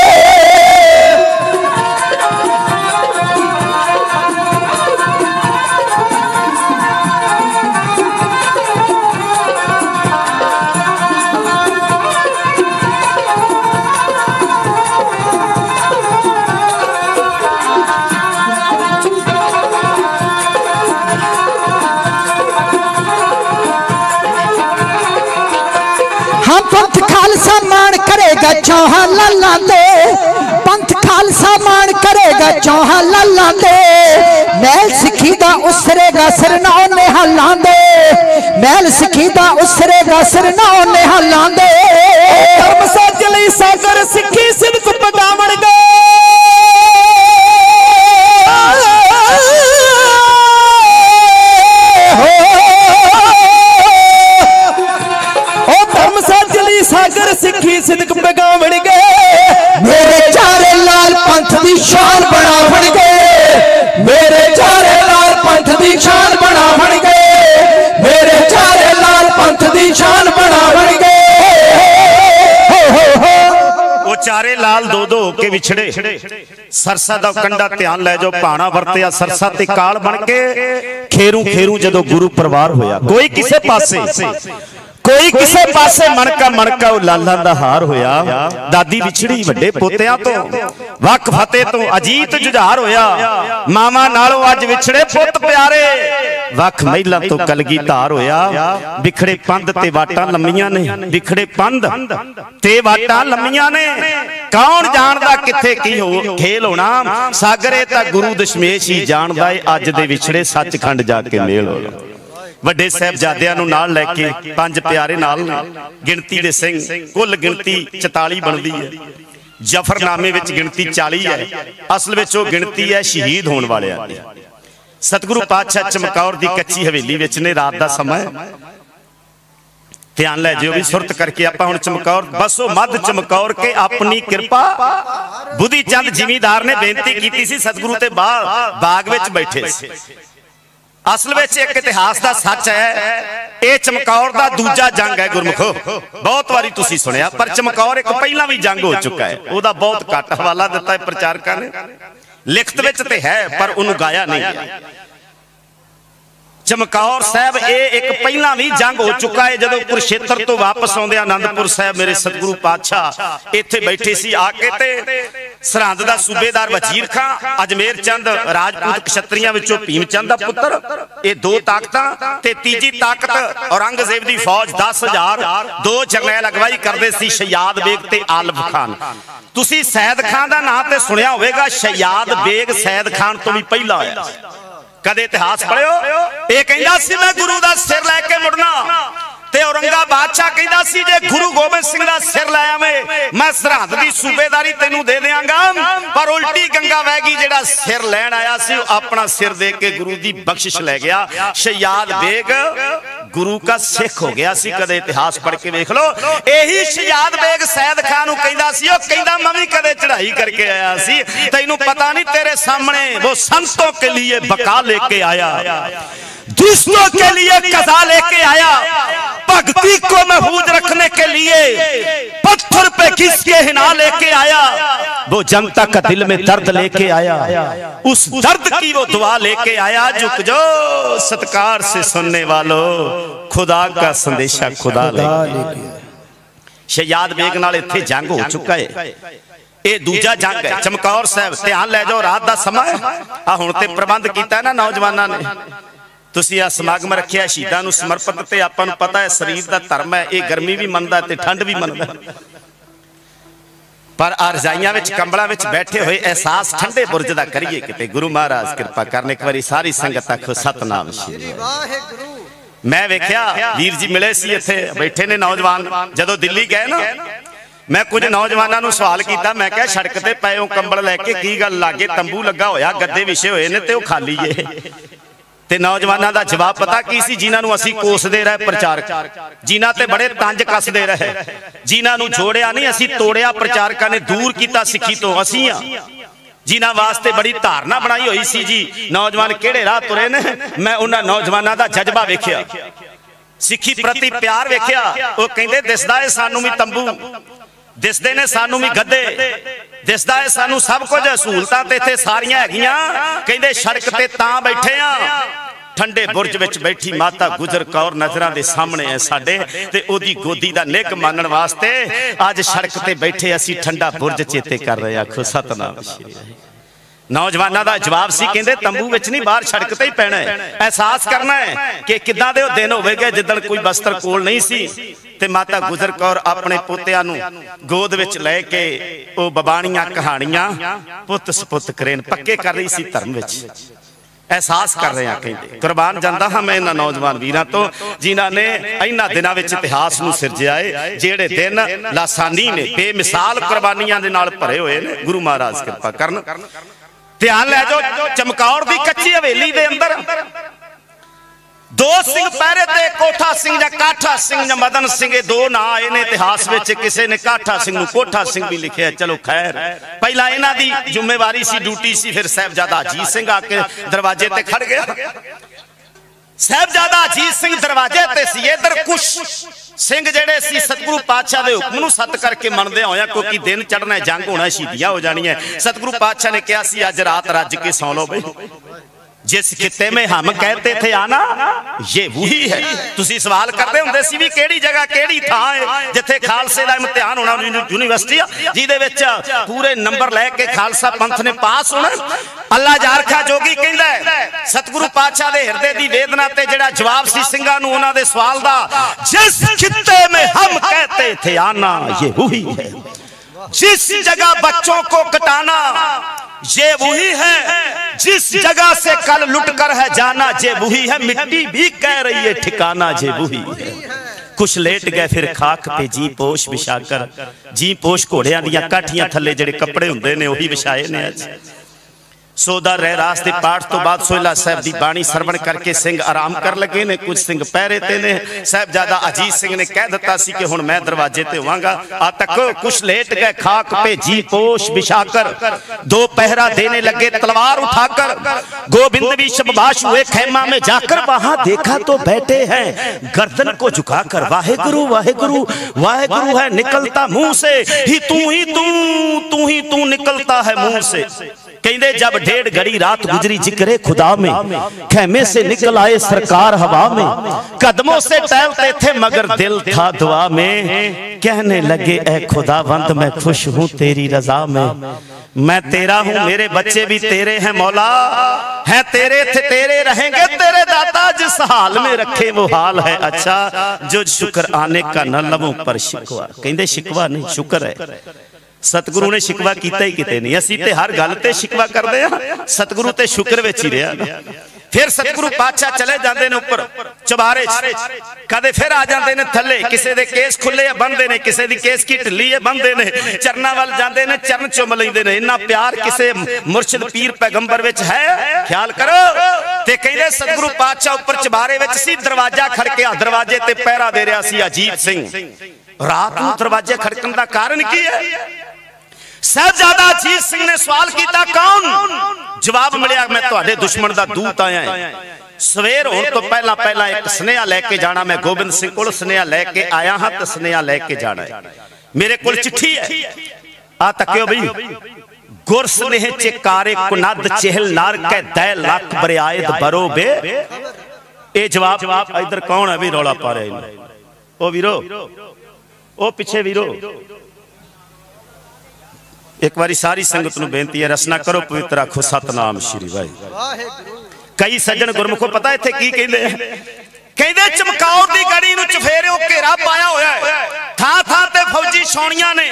हाँ पंथ खालसा मान करेगा चौहान लाला दे पंथ खालसा मान करेगा चौहान लाला दे मैल सिखी दा उसरेगा सरना ने हल्ला दे मैल सिखी दा उसरेगा सरना ने हल्ला दे धर्म साजली सागर सिक्खी सिद्ध पगावण गए सागर सिक्खी सिद्ध पगावण गए मेरे चारे लाल पंथ दी शान बनावण गए मेरे चारे लाल पंथ दी शान बनावण गए मेरे चारे लाल पंथ दी शान बनावण गए वो चारे लाल दो दो के विछड़े सरसा दा कंडा ध्यान लै जाओ भाणा वरतिया सरसा ते काल बन के खेरू खेरू जदों गुरु परवार होया कोई किसे पासे कोई किसे पासे मणका मणका लालां दा हार होया, दादी विछड़ी वड्डे पोतियां तो, वक फतेह तो अजीत जुझार होया, मामा नालों अज विछड़े पुत प्यारे, वक महिलां तो कलगी धार होया, बिखड़े पंध ते वाटां लम्मियां ने, बिखड़े पंध ते वाटां लम्मियां ने, कौन जानदा किथे की हो खेल होना, सागरे तां गुरु दशमेश ही जानदा है, अज दे विछड़े सचखंड जाके मेल होना। ਵੱਡੇ ਸਾਹਿਬਜ਼ਾਦਿਆਂ ਨੂੰ ਨਾਲ ਲੈ ਕੇ ਪੰਜ ਪਿਆਰੇ ਨਾਲ ਗਿਣਤੀ ਦੇ ਸਿੰਘ, ਕੁੱਲ ਗਿਣਤੀ 44 ਬਣਦੀ ਹੈ। ਜਫਰਨਾਮੇ ਵਿੱਚ ਗਿਣਤੀ 40 ਹੈ, ਅਸਲ ਵਿੱਚ ਉਹ ਗਿਣਤੀ ਹੈ ਸ਼ਹੀਦ ਹੋਣ ਵਾਲਿਆਂ ਦੀ। ਸਤਿਗੁਰੂ ਪਾਤਸ਼ਾਹ ਚਮਕੌਰ ਦੀ ਕੱਚੀ ਹਵੇਲੀ ਵਿੱਚ ਨੇ, ਰਾਤ ਦਾ ਸਮਾਂ ध्यान लै जो भी सुरत करके आप हुण चमकौर बसो मध चमकौर के अपनी कृपा, बुद्धि चंद जिमीदार ने बेनती की सी सतगुरु ते बाग विच बैठे सी। असल में एक इतिहास का सच है, ये चमकौर का दूजा जंग है गुरमुखो, बहुत बारी तुसी सुनिया, पर चमकौर एक पहला भी जंग हो चुका है, वह बहुत घट हवाला दिता है प्रचारकों ने, लिखत विच ते है पर उन्होंने गाया नहीं गया। चमकौर साहब ये एक पहला भी जंग हो चुका है, जदों कुरुक्षेत्र तो वापस आउंदे आनंदपुर साहब मेरे सतगुरु पातशाह इत्थे बैठे सी आके ते सरहंद दा सूबेदार वजीर खां, अजमेर चंद राजपूत क्षत्रियां विचों भीम चंद दा पुत्र, ये दो ताकतां ते तीजी ताकत औरंगजेब दी फौज 10,000, दो जरनैल अगवाई करदे सी शयाद बेग ते आलम खान। तुसी सैयद खान दा नाम ते सुनिया होवेगा, शयाद बेग सैयद खान तो भी पहला होया। कदे इतिहास पढ़ियो, ये कहंदा सी मैं गुरु दा सिर लैके मुड़ना, ते औरंगा बादशाह कहंदा सी जे गुरु गोबिंद सिंह दा सिर लै आवे मैं सरहद दी सूबेदारी तैनूं दे देंगा, पर उल्टी गंगा वह गई, जेड़ा सिर लैण आया सी अपना सिर दे के गुरु दी बख्शिश लै गया। शयाद बेग गुरु का सिख हो गया सी। कदे इतिहास पढ़ के देख लो, यही शयाद बेग सैयद खान नूं कहंदा सी, ओ कहंदा मैं भी कदे चढ़ाई करके आया सी, तैनूं पता नहीं तेरे सामने वो संतों के लिए बका लेके आया, दुष्टों के लिए कज़ा लेके आया, भक्ति को महफूज रखने के लिए पत्थर पे घिस के हिना लेके आया, वो जनता का दिल में दर्द लेके आया, उस दर्द की वो दुआ लेके आया। झुक जो सत्कार से सुनने वालों, खुदा का संदेशा खुदा लेके। शयाद बेग नाल इत्थे जंग हो चुका है, ये दूजा जंग है। चमकौर साहब ध्यान लै जाओ, रात का समा है, आ हुण ते प्रबंध कीता ना नौजवानों ने, तुसी आ समागम रखिया शहीदां नूं समर्पित, ते आपां नूं पता है शरीर दा धर्म है, ये गर्मी भी मनदा ते ठंड भी मनदा, पर आ रजाइयां विच कंबलां विच बैठे हुए एहसास ठंडे बुरज दा करिए किते। गुरु महाराज कृपा करने, एक बारी सारी संगत आखो सतनाम श्री वाहिगुरू। मैं वेख्या वीर जी मिले सी इत्थे बैठे ने नौजवान, जदों दिल्ली गए ना, मैं कुछ नौजवानों नूं सवाल कीता, मैं कहा सड़क ते पए हो कंबल लैके की गल, लागे तंबू लगा होया, गद्दे विछे होए ने ते ओह खाली है। ते नौजवानों का जवाब पता की सी, जिन्हां नूं असीं कोसदे रहे प्रचारक, जिन्हां ते बड़े तंज कसदे रहे, जिन्हां नूं जोड़िया नहीं असीं तोड़िया प्रचारकां ने, दूर कीता सिੱਖੀ तो असीं आ, जिन्हां वास्ते बड़ी धारणा बनाई हुई सी जी नौजवान किहड़े राह तुरे ने। मैं उन्हां नौजवानों का जज्बा वेखिया, सिੱਖੀ प्रति प्यार वेखिया, वो कहंदे दिसदा है सानूं भी तंबू, दिसदे ने सानूं भी गद्दे, दिसदा है सानूं सब कुछ, सहूलतां ते इत्थे सारियां हैगियां, कहंदे सड़क ते तां बैठे आ, ठंडे बुरज विच बैठी माता गुजर कौर नजरां दे सामने है साडे, ते ओदी गोदी दा निग मानण वास्ते अज सड़क ते बैठे असीं ठंडा बुरज चेते कर रहे। आखो सतनाम श्री। नौजवानों का जवाब सी, कहंदे तंबू विच नहीं बाहर सड़क ते ही पैना है, एहसास करना है कि किदां दे दिन होवेगे जिद्दण कोई बस्तर कोल नहीं सी, ते माता गुजर कौर अपने पोतियां नूं गोद विच लै के ओ बबाणियां कहानियां पुत सपुत करेन पक्के कर रही सी धर्म विच। एहसास कर रहे हैं, कहते कुर्बान जांदा हां मैं इन्हां नौजवान वीरां तो, जिन्हां ने इन्हां दिनां विच इतिहास नूं सिरजिया है, जेड़े दिन लासानी ने बेमिसाल कुर्बानियां दे नाल भरे होए ने। गुरु महाराज कृपा करन। ध्यान लै जाओ, चमकौर दी कच्ची हवेली दे अंदर दो सिंह पहरे ते, कोठा सिंह या काठा सिंह या मदन सिंह, दो ना आए ने इतिहास विच। किसी ने काठा सिंह नूं कोठा सिंह भी लिखिया, चलो खैर, पहला इन्हां दी जिम्मेवारी सी, ड्यूटी सी, फिर साहिबजादा अजीत सिंह आके दरवाजे ते खड़ गया। साहिबजादा अजीत सिंह दरवाजे ते सी, इधर कुछ सिंह जेड़े सी सतगुरु पातशाह दे हुक्म नूं सत करके मनदे होया, क्योंकि दिन चढ़ना जंग होना, शहीदियां हो जानियां। सतगुरु पातशाह ने कहा सी अज रात रज के सौ लो बई, जिस खिते में हम कहते थे आना ये वही है। तुसी सवाल करते होंदे सी भी केड़ी जगह केड़ी थां है जिथे खालसे दा इम्तिहान होना यूनिवर्सिटी जिहदे विच पूरे नंबर लैके खालसा पंथ ने पास होना। अल्लाह जारखा जोगी कहंदा है सतगुरु पातशाह दे हिरदे दी वेदना ते जेड़ा जवाब सी सिंघां नूं उन्हां दे सवाल दा, जिस खिते में हम कहते थे आना ये वही है। जिस जगह बच्चों को कटाना ये वही है, जिस जगह से कल लुट कर है जाना ये वही है। मिट्टी भी कह रही है ठिकाना ये वही है। कुछ लेट गए फिर खाक पे जी पोश बिछाकर, जी पोश घोड़ियां दियां काठियां थले जेड़े कपड़े हुंदे ने वही विछाए ने। अज सोदा रहरास के पाठ तो बाद सोहला साहब की बाणी सरवण करके सिंह आराम कर लगे ने, कुछ सिंह पहरे ते ने। साहबजादा अजीत सिंह ने कह दिता सी कि हुण मैं दरवाजे ते होवांगा। आ तक कुछ लेट गए खाक पे जी पोश बिछाकर, दो पहरा देने लगे तलवार उठाकर। गोविंद भी शबबाश हुए खैमा में जाकर, वहां देखा तो बैठे हैं गर्दन को झुकाकर। वाहेगुरु वाहेगुरु वाहेगुरु है निकलता मुंह से, ही तू निकलता है मुंह से। कहते जब 1.5 घड़ी रात गुजरी जिक्रे खुदा में, खेमे से निकल आए सरकार हवा में। कदमों से टहलते थे मगर दिल था दुआ में। कहने लगे ऐ खुदावंद मैं खुश हूँ तेरी रजा में। मैं तेरा हूँ मेरे बच्चे भी तेरे हैं मौला, हैं तेरे थे तेरे रहेंगे तेरे दाता। जिस हाल में रखे वो हाल है अच्छा, जो शुक्र आने का न लबों पर शिकवा। कहते शिकवा नहीं शुक्र है। सतगुरु ने शिकवा किया ही किते नहीं। असीं ते हर गल ते शिकवा करते हैं, सतगुरु ते शुक्र विच ही रहा। फिर सतगुरु पातशाह चले जाते हैं उपर चबारे, कदे फिर आ जाते हैं थले। किसी के केस खुले बनते हैं, किसी की केस की ढिली है बनते हैं। चरना वाल जाते हैं चरण चुम लेंदे ने। इन्ना प्यार किसी मुर्शिद पीर पैगंबर विच है, ख्याल करो। ते कहंदे सतगुरु पातशाह उपर चबारे विच सी, दरवाजा खड़किया, दरवाजे ते पहरा दे रहा सी अजीत सिंह। रात नूं दरवाजे खड़कण दा कारण की है? साहबजादा अजीत सिंह ने सवाल किया कौन? जवाब मिलिया मैं तुहाडे दुश्मन दा दूत आया है। सवेर होने तो पहला पहला एक स्नेहा लेके जाना। मैं गोबिंद सिंह को स्नेहा लेके आया हाँ, तो स्नेहा लेके जाना है। मेरे को चिट्ठी है, आ तकियो बई। गुर स्नेह चिकारे कुनद चेहल नार कै दै लख बरियायत बरोबे। ए जवाब इधर कौन है भी रौला पा रहे? ओ वीरो, ओ पिछे वीरो। एक बारी सारी संगत नूं बेनती है रसना करो पवित्र आखो सतनाम श्री वाहिगुरू। कई सज्जन गुरमुखो पता इत्थे की कहंदे हैं? कहंदे चमकौर दी गड़ी नूं चफेरिओ घेरा पाया होया है। थां थां ते फौजी छौणियां ने,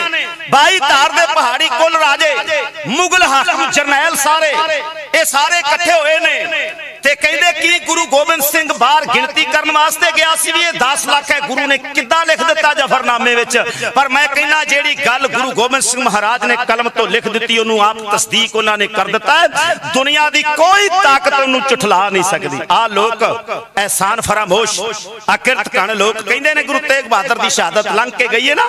22 धार दे पहाड़ी कुल राजे, मुगल हाकिम जरनैल सारे ये सारे इकट्ठे होए ने। ते कहंदे कि गुरु गोबिंद सिंह बाहर गिनती करन वास्ते गया सी भी 10 लाख है। गुरु ने किद्दां लिख दिता जफरनामे विच? पर मैं कहना जेड़ी गल गुरु गोबिंद सिंह महाराज ने कलम तो लिख दी ओनू आप तस्दीक उन्होंने कर दिता है। दुनिया की कोई ताकत ओनू झुठला नहीं सकती। आ लोग एहसान फरामोश अकिरत कण लोग कहंदे ने गुरु तेग बहादुर की शहादत लंघ के गई है ना,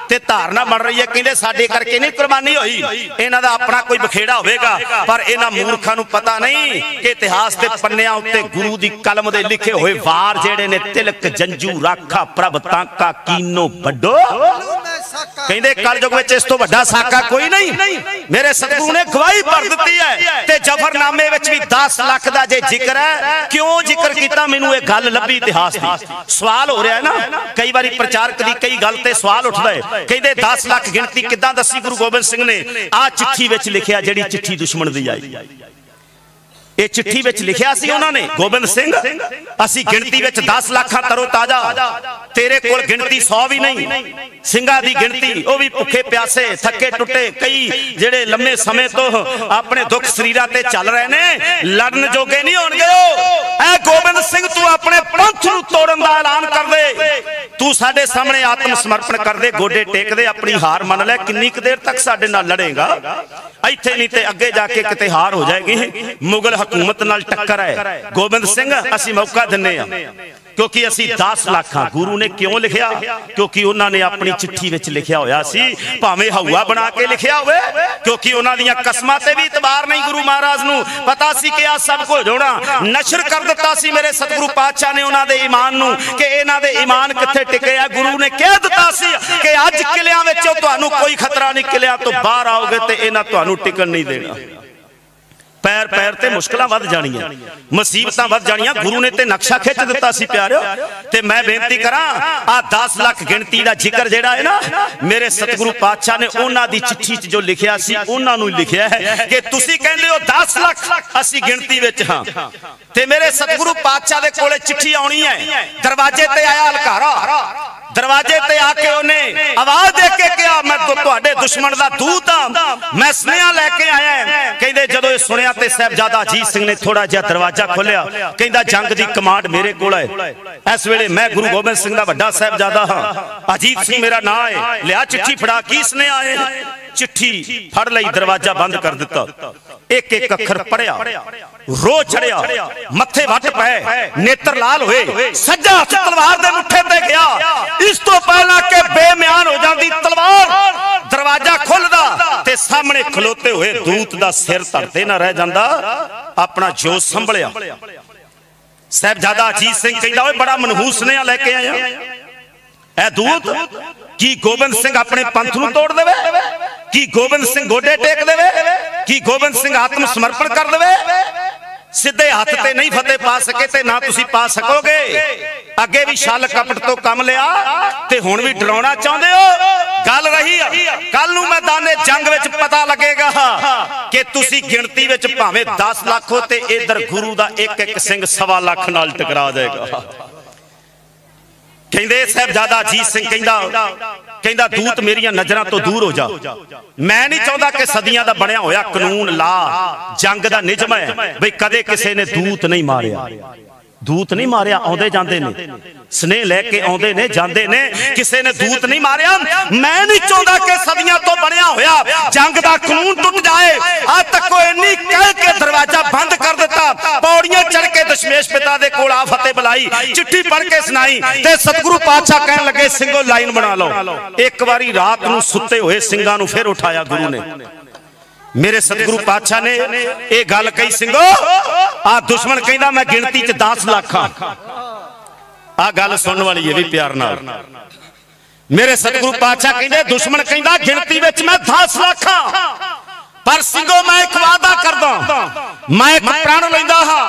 ते धारणा बन रही है कहंदे साडे करके नहीं कुर्बानी होई, इन्हां दा अपना कोई बखेड़ा होवेगा। पर इन्हां मूर्खां नूं पता नहीं कि इतिहास के पन्नियां उत्ते गुरु दी कलम दे लिखे हुए वार जेड़े ने तिलक जंजू राखा प्रभ ताका कीनो बड्डो। कहंदे कलयुग विच इस तो वड्डा साका कोई नहीं। मेरे सतगुरु ने गवाही भर दी है। ते जफरनामे विच भी 10 लाख दा जे जिक्र है, क्यों जिक्र कीता? मैनूं इह गल लभी इतिहास दी। सवाल हो रहा है ना, कई बारी प्रचारक दी कई गल ते सवाल उठदा है। कहंदे 10 लाख गिनती किदां दसी गुरु गोबिंद सिंह ने? आ चिट्ठी विच लिखिया, जेड़ी चिट्ठी दुश्मन दी आई। ये चिट्ठी विच लिखिया सी उन्होंने, गोबिंद सिंह असी गिनती विच 10 लाख तरो ताजा, तेरे कोल गिनती 100 भी नहीं। सिंघा दी गिनती वो भी भुखे प्यासे थके टुटे, कई जेड़े लंबे समय तो अपने दुख शरीरां ते चल रहे ने, लड़न जोगे नहीं होणगे। ऐ गोबिंद सिंह तू अपने पंथ नूं तोड़न दा ऐलान कर दे, तू साडे सामने आत्म समर्पण कर दे, गोडे टेक दे, अपनी हार मन ले। किन्नी क देर तक साडे नाल लड़ेगा? इत्थे नहीं ते अगे जाके किते हार हो जाएगी। मुगल हुकूमत नाल टक्कर है। गोबिंद सिंह असी मौका दिन्ने आ क्योंकि असी 10 लाख। गुरु ने क्यों लिखिया? क्योंकि उन्होंने अपनी चिट्ठी विच लिखिया होया सी, भावें हवा बना के लिखिया होवे, क्योंकि उन्हां दीयां कसमां ते भी इतबार नहीं। गुरु महाराज नूं पता सी कि आ सब कुछ होना। नशर कर दिता सी मेरे सतगुरु पातशाह ने उन्हां दे ईमान नूं कि इन्हां दे ईमान कित्थे टिके आ। गुरु ने कह दिता सी कि अज किलियां विचों तुहानूं कोई खतरा नहीं, किलियां तो बाहर आओगे ते इन्हां तुहानूं टिकण नहीं देना। पैर पैर ते मुश्किलां वध जाणियां, मुसीबतां वध जाणियां। गुरु ने ते नक्शा खिंच दिता सी प्यारिओ। ते मैं बेनती करां, आ 10 लाख गिणती दा जिक्र जेड़ा है ना, मेरे सतगुरु पातशाह ने उन्हां दी चिट्ठी च जो लिखिया सी उन्हां नूं लिखिया है कि तुसीं कहंदे हो 10 लाख असीं गिणती विच हां। ते मेरे सतगुरु पातशाह दे कोले चिट्ठी आउणी है, दरवाजे ते आया हलकारा, दरवाजे ते आके उन्हें आवाज दे के कहा मैं तो तुहाडे दुश्मन दा दूत हां, मैं सुनेहा लेके आया। कहंदे जदों ये सुनिया ते साहबजादा अजीत सिंह ने थोड़ा जिहा दरवाजा खोलिया, कहंदा जंग दी कमांड मेरे कोल है, इस वेले मैं गुरु गोबिंद सिंह दा वड्डा साहबजादा हां, अजीत सिंह मेरा नाम है, लिया चिट्ठी फड़ा, की सुनेहा है? चिट्ठी फड़ लई, दरवाजा बंद कर दिता, एक एक अखर पढ़िया, रो चढ़िया, मथे वट पए, नेत्र लाल होए, सज्जा हथ तलवार दे मुठे ते गया। इस तो पहला के बेम्यान हो जाती तलवार, दरवाजा खुलदा ते सामने खलोते हुए दूत दा सिर धरते ना रह जांदा, अपना जोश संभलिया। साहबजादा अजीत सिंह कहंदा ओए बड़ा मनहूस सुनेहा लेके आया, ऐ दूत की गोबिंद सिंह अपने पंथ नूं तोड़ देवे, की गोबिंद सिंह गोडे टेक देवे, की गोबिंद सिंह आत्म समर्पण कर देवे? सीधे हाथ ते नहीं फतेह पा सके ते ना तुसी पा सकोगे। अगे भी छल कपट तो कम लिया ते हुण भी डराउणा चाहुंदे हो? गल रही कल नूं मैदाने जंग विच पता लगेगा कि तुसी गिणती विच भावें 10 लाख हो ते इधर गुरु दा एक एक सिंह 1.25 लाख नाल टकरा जाएगा। कहंदे साहबजादा अजीत सिंह कहंदा दूत मेरियां नजरां तो दूर हो जा, मैं नहीं चाहता कि सदियां दा बनया होया कानून ला जंग दा निजम है बई कदे किसी ने दूत नहीं मारिया, दूत नहीं मारिया, आउंदे जांदे ने स्नेह लैके आउंदे ने जांदे ने, किसी ने दूत नहीं मारिया। मैं नहीं चाहता कि सदियां तो बनया होया जंग दा कानून टुट जाए। आज तक कोई इन्नी कह के दरवाजा बंद कर दिता, पौड़ियां चढ़ के दशमेश पिता दे कोल आ फतेह बुलाई, चिट्ठी पढ़ के सुनाई ते सतगुरु पातशाह कहन लगे सिंघो लाइन बना लो। एक बारी रात नूं सुते हुए सिंघां नूं फिर उठाया गुरु ने। मेरे सतगुरु पातशाह ने यह गल कही, सिंघो आ दुश्मन कहंदा मैं गिणती च 10 लाख हां। आ गल सुनने वाली है भी प्यार नाल। मेरे सतगुरु पातशाह कहंदे दुश्मन कहंदा गिणती विच मैं 10 लाख हां, पर सिंघो मैं एक वादा करदा, मैं एक प्रण लैंदा हां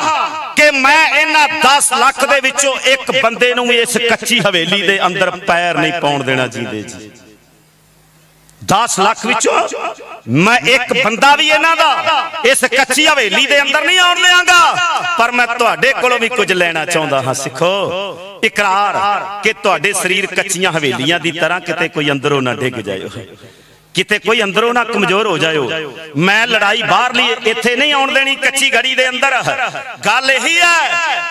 कि मैं इन्हां 10 लाख दे विचों एक बंदे नूं इस कच्ची हवेली दे अंदर पैर नहीं पाउण देना जींदे जी। 10 लाख विचों मैं एक बंदा भी इन्हां दा इस कच्ची हवेली दे अंदर नहीं आउण देंगा, पर मैं तुहाडे कोलों भी कुछ लेना चाहुंदा हां। सिखो इकरार कि तुहाडे शरीर कच्चियां हवेलियां दी तरह किते कोई अंदरों ना डिग जाए, किते कोई अंदरों ना कमजोर हो जाओ। मैं लड़ाई बाहर ली इत्थे नहीं आउण देनी कच्ची घड़ी दे अंदर। गल यही है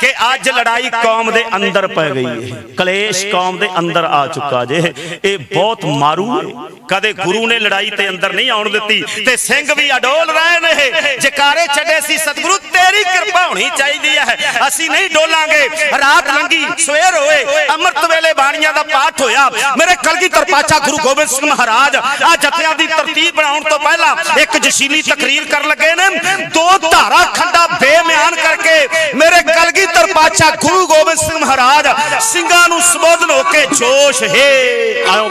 कि अज लड़ाई कौम दे अंदर पै गई है, कलेश कौम दे अंदर आ चुका जे। ये बहुत मारू है, कदे गुरु ने लड़ाई ते अंदर नहीं आउण दित्ती ते सिंह भी अडोल रहे ने। जकारे छड्डे सी सतगुरु तेरी कृपा होनी चाहिदी है, असीं नहीं डोलांगे। रात लंघी सवेर होए, अमृत वेले बाणियां दा पाठ होया। मेरे कलगीधर पातशाह गुरु गोबिंद सिंह महाराज आ जत्थियां दी तरतीब बनाउण तो पहला एक जशीली तकरीर कर लगे ने। 2 धारा खंडा बेम्यान करके मेरे कलगीधर पातशाह गुरु गोबिंद सिंह महाराज सिंघां नूं संबोधन होके जोश है आयो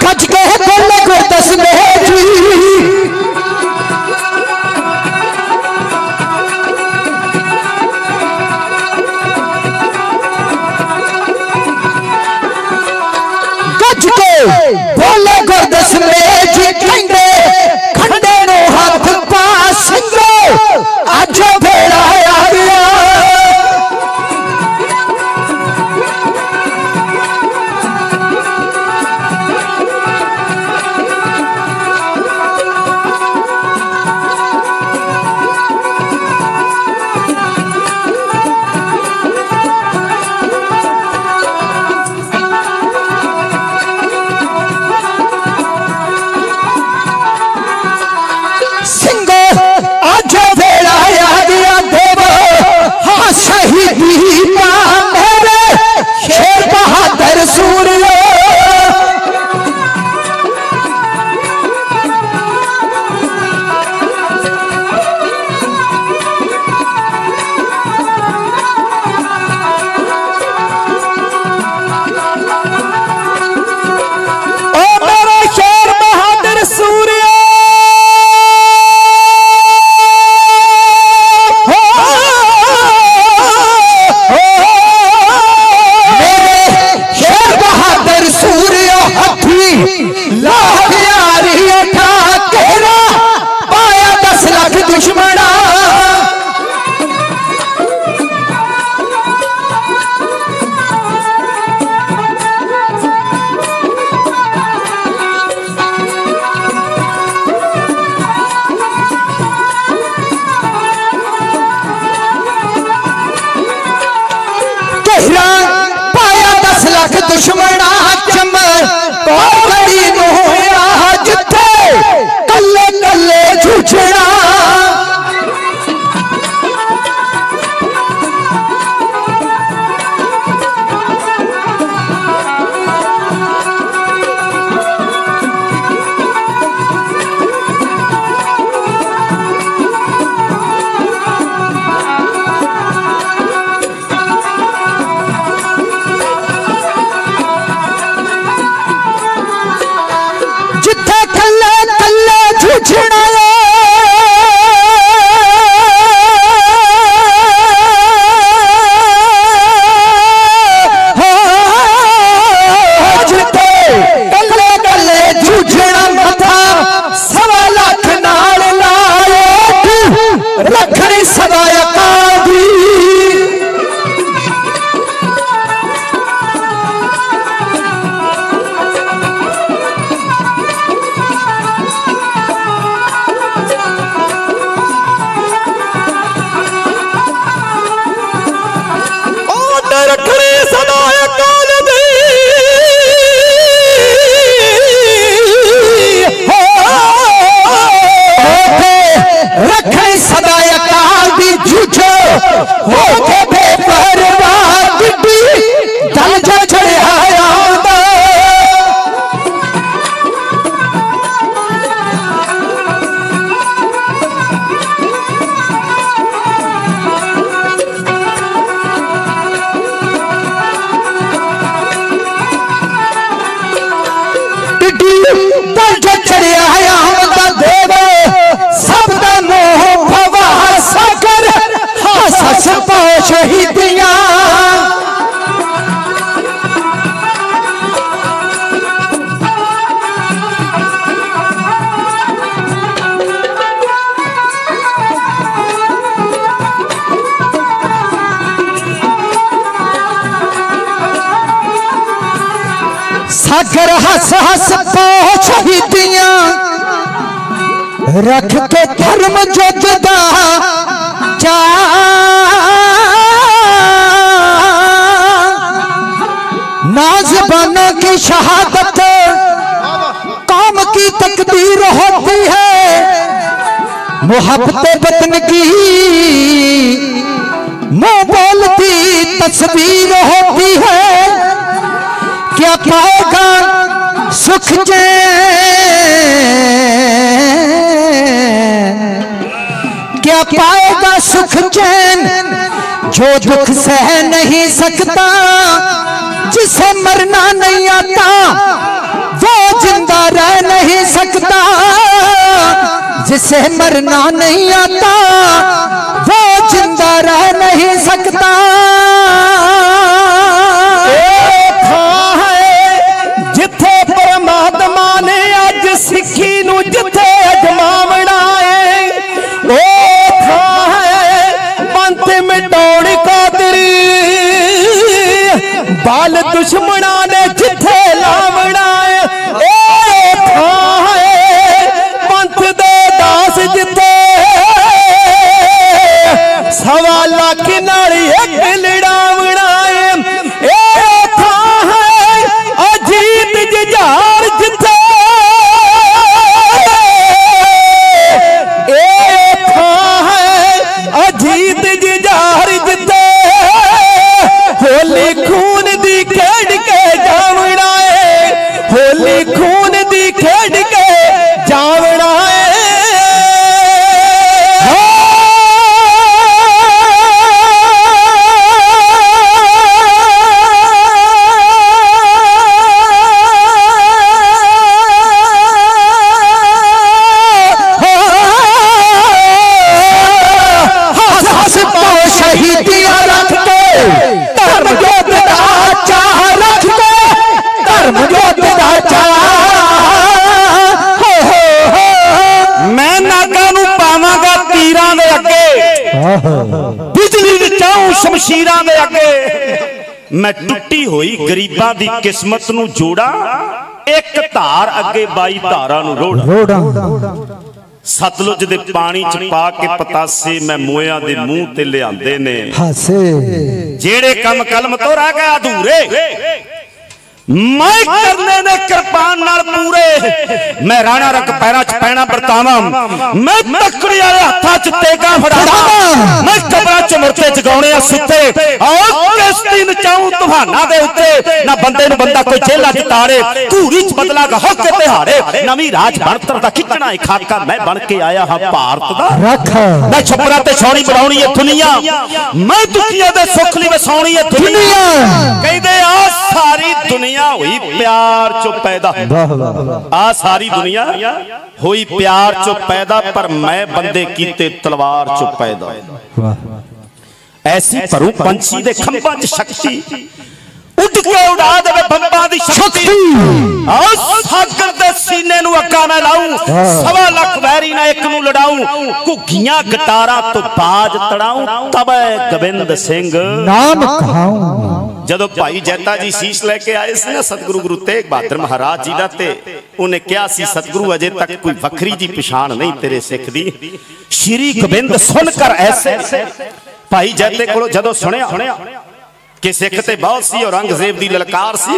गज के बोले को दस में जी बोले गुरदस में जी खंडे खंडे नो हाथ पा सिंघो दुश्मना चमको कड़ी नूया जिथे कल्ले कल्ले झूठना शहीदियां सागर हस हस पो शहीदियां रख के धर्म जोदा चा नाज़बानों की शहादत कौम की तकदीर होती है मोहब्बत वतन की मुंह बोलती तस्वीर होती है क्या पाएगा सुख चैन क्या पाएगा सुख चैन जो दुख सह नहीं सकता जिसे मरना नहीं आता वो जिंदा रह नहीं सकता जिसे मरना नहीं आता वो जिंदा रह नहीं सकता जिथे परमात्मा ने अज सिखी नू जिथे अजमावना है ओ था है पंथ मिटाउण कादरी बाल दुश्मना ने जिथे लावना है ओ था है पंथ दे दास जिथे सवा लाख नाल एक लड़ावना है ए था है अजीत जुझार जिथे ए था है अजीत जुझार जिथे होली खून दी खेड़ के जावना है होली खून दी खेड़ के जावना है शमशीरां दे अगे मैं टुटी हुई गरीबां दी किस्मत नू जोड़ा एक धार अगे 22 धारां नू रोड़ा सतलुज दे पानी च पा के पतासे मैं मोया दे मुंह ते लियांदे ने हासे जेड़े कम कलम तो रह गए अधूरे मैं करने ने कृपान नाल पूरे मैं राणा रख पैरा च पैना बरतावा मैं तकड़ी वाले हाथा च तेगा फड़ावा मैं कबरां च मुर्ते जगाउणे सुते और किस दिन चाहूं तुहाना दे उत्ते ना बंदे नु बंदा कोई जेला च तारे धूरी च बदला गा हक ते हारे नवी राज बनतर दा खिचना खाका मैं बन के आया हां भारत दा रख मैं छपरा ते छौणी बनाउणी है दुनिया मैं दुखिया दे सुख लई वसाउणी है दुनिया कहंदे आ सारी दुनिया हुई प्यार चो पैदा आ सारी दुनिया हुई प्यार चो पैदा पर मैं बंदे कीते तलवार चो पैदा ऐसी परू पंछी दे खंभा च शक्ति उठ के उड़ा दे बंबा दी शक्ति और सागर दे सीने नु अक्का मैं लाऊं 1.25 लाख वैरी ना एक नु लड़ाऊं घुगियां गटारा तो बाज तड़ाऊं तब गोबिंद सिंह नाम कहाऊं जदों भाई जैता जी शीश लेके आए सी ना सतगुरु गुरु तेग बहादुर महाराज जी दा ते उन्हें क्या सी सतगुरु अजे तक कोई वखरी जी पछाण नहीं तेरे सिख दी श्री गोबिंद सुनकर ऐसे भाई जैते कोलों जदों सुनिया कि सिख ते बहुत सी औरंगजेब दी ललकार सी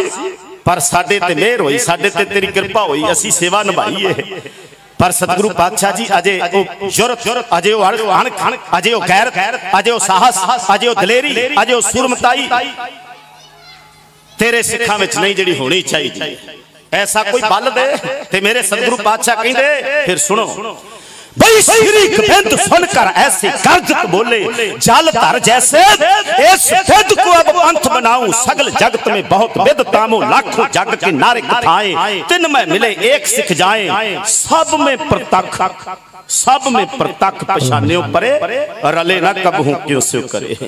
पर साडे ते मेहर होई साडे ते तेरी कृपा होई असी सेवा निभाई है पर सतगुरु पातशाह जी अजे ओ जुरत अजे ओ अण अजे ओ गैरत अजे ओ साहस अजे ओ दलेरी अजे ओ सुरमताई तेरे सिखां विच नहीं जिहड़ी होनी चाहिए ऐसा कोई बल दे ते मेरे सतगुरु पातशाह कहंदे फिर सुनो भाई श्री गोबिंद सुनकर ऐसे गर्जत बोले जल धर जैसे इस विद को अब पंथ बनाऊं सगल जगत में बहुत विद तामो लाखों जग के नारे कथाएं तिन में मिले एक सिख जाए सब में प्रतख पछान्यो परे रले ना कबहू क्यों स्यो करे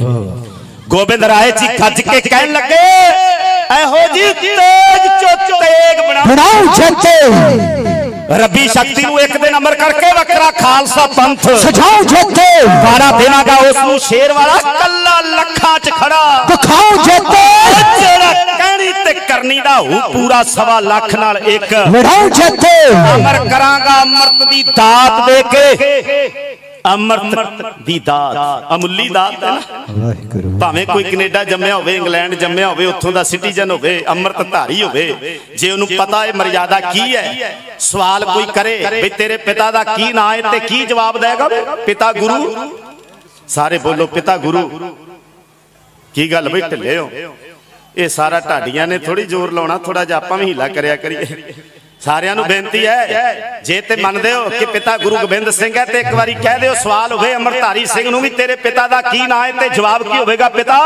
गोबिंद राय जी गज के कहन लगे ऐहो जी तेज चो तेग बनाओ जते रबी शक्ति नु एक दिन अमर करके वकरा खालसा पंथ सजाओ जते 12 दिना का उसनु शेर वाला कल्ला लखा च खड़ा दिखाओ जते जेड़ा कहनी ते करनी दा हो पूरा 1.25 लाख नाल एक लड़ाओ जते अमर करांगा अमृत दी दात दे के अमृत दी दात अमुली दात है ना भावें कोई कनेडा जम्मिया होवे इंग्लैंड जम्मिया होवे उत्थों दा सिटीजन होवे अमृत धारी होवे जे उन्हें पता है मर्यादा की है सवाल कोई करे भाई तेरे पिता दा की नाम है ते की जवाब देगा पिता गुरु सारे बोलो पिता गुरु की गल भाई ढिले हो ये सारा ढाडियां ने थोड़ी जोर लाउणा थोड़ा जिहा आपां भी हीला करिया करिए सारियां नूं बेनती है जे ते मनदे हो कि पिता गुरु गोबिंद सिंह है ते एक बारी कह दिओ सवाल होवे अमरधारी सिंह नूं भी तेरे पिता दा की नाम है ते जवाब की होवेगा पिता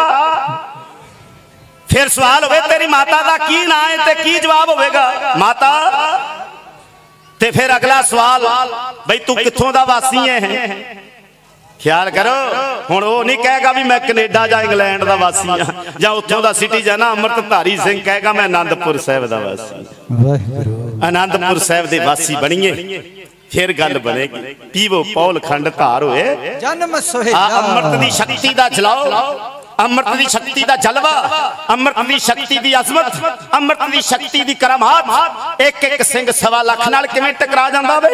फिर सवाल होवे तेरी माता दा की नाम है ते की जवाब होवेगा माता ते फिर अगला सवाल भाई तू कित्थों दा वासी है ख्याल करो हुण वो नहीं कहेगा भी मैं कनेडा या इंग्लैंड दा वासी हां या उत्थों दा सिटीजन हां अमृतधारी सिंह कहेगा मैं आनंदपुर साहिब दा वासी आनंदपुर साहिब दे वासी बणीए फिर गल बनेगी पीवो पौल खंड धार होए जन्म सोहेला अमृत दी शक्ति दा जलाओ अमृत दी शक्ति दा जलवा अमृत दी शक्ति दी अजमत अमृत दी शक्ति दी करामात एक एक सिंह 1.25 लाख नाल किवें टकरा जांदा वे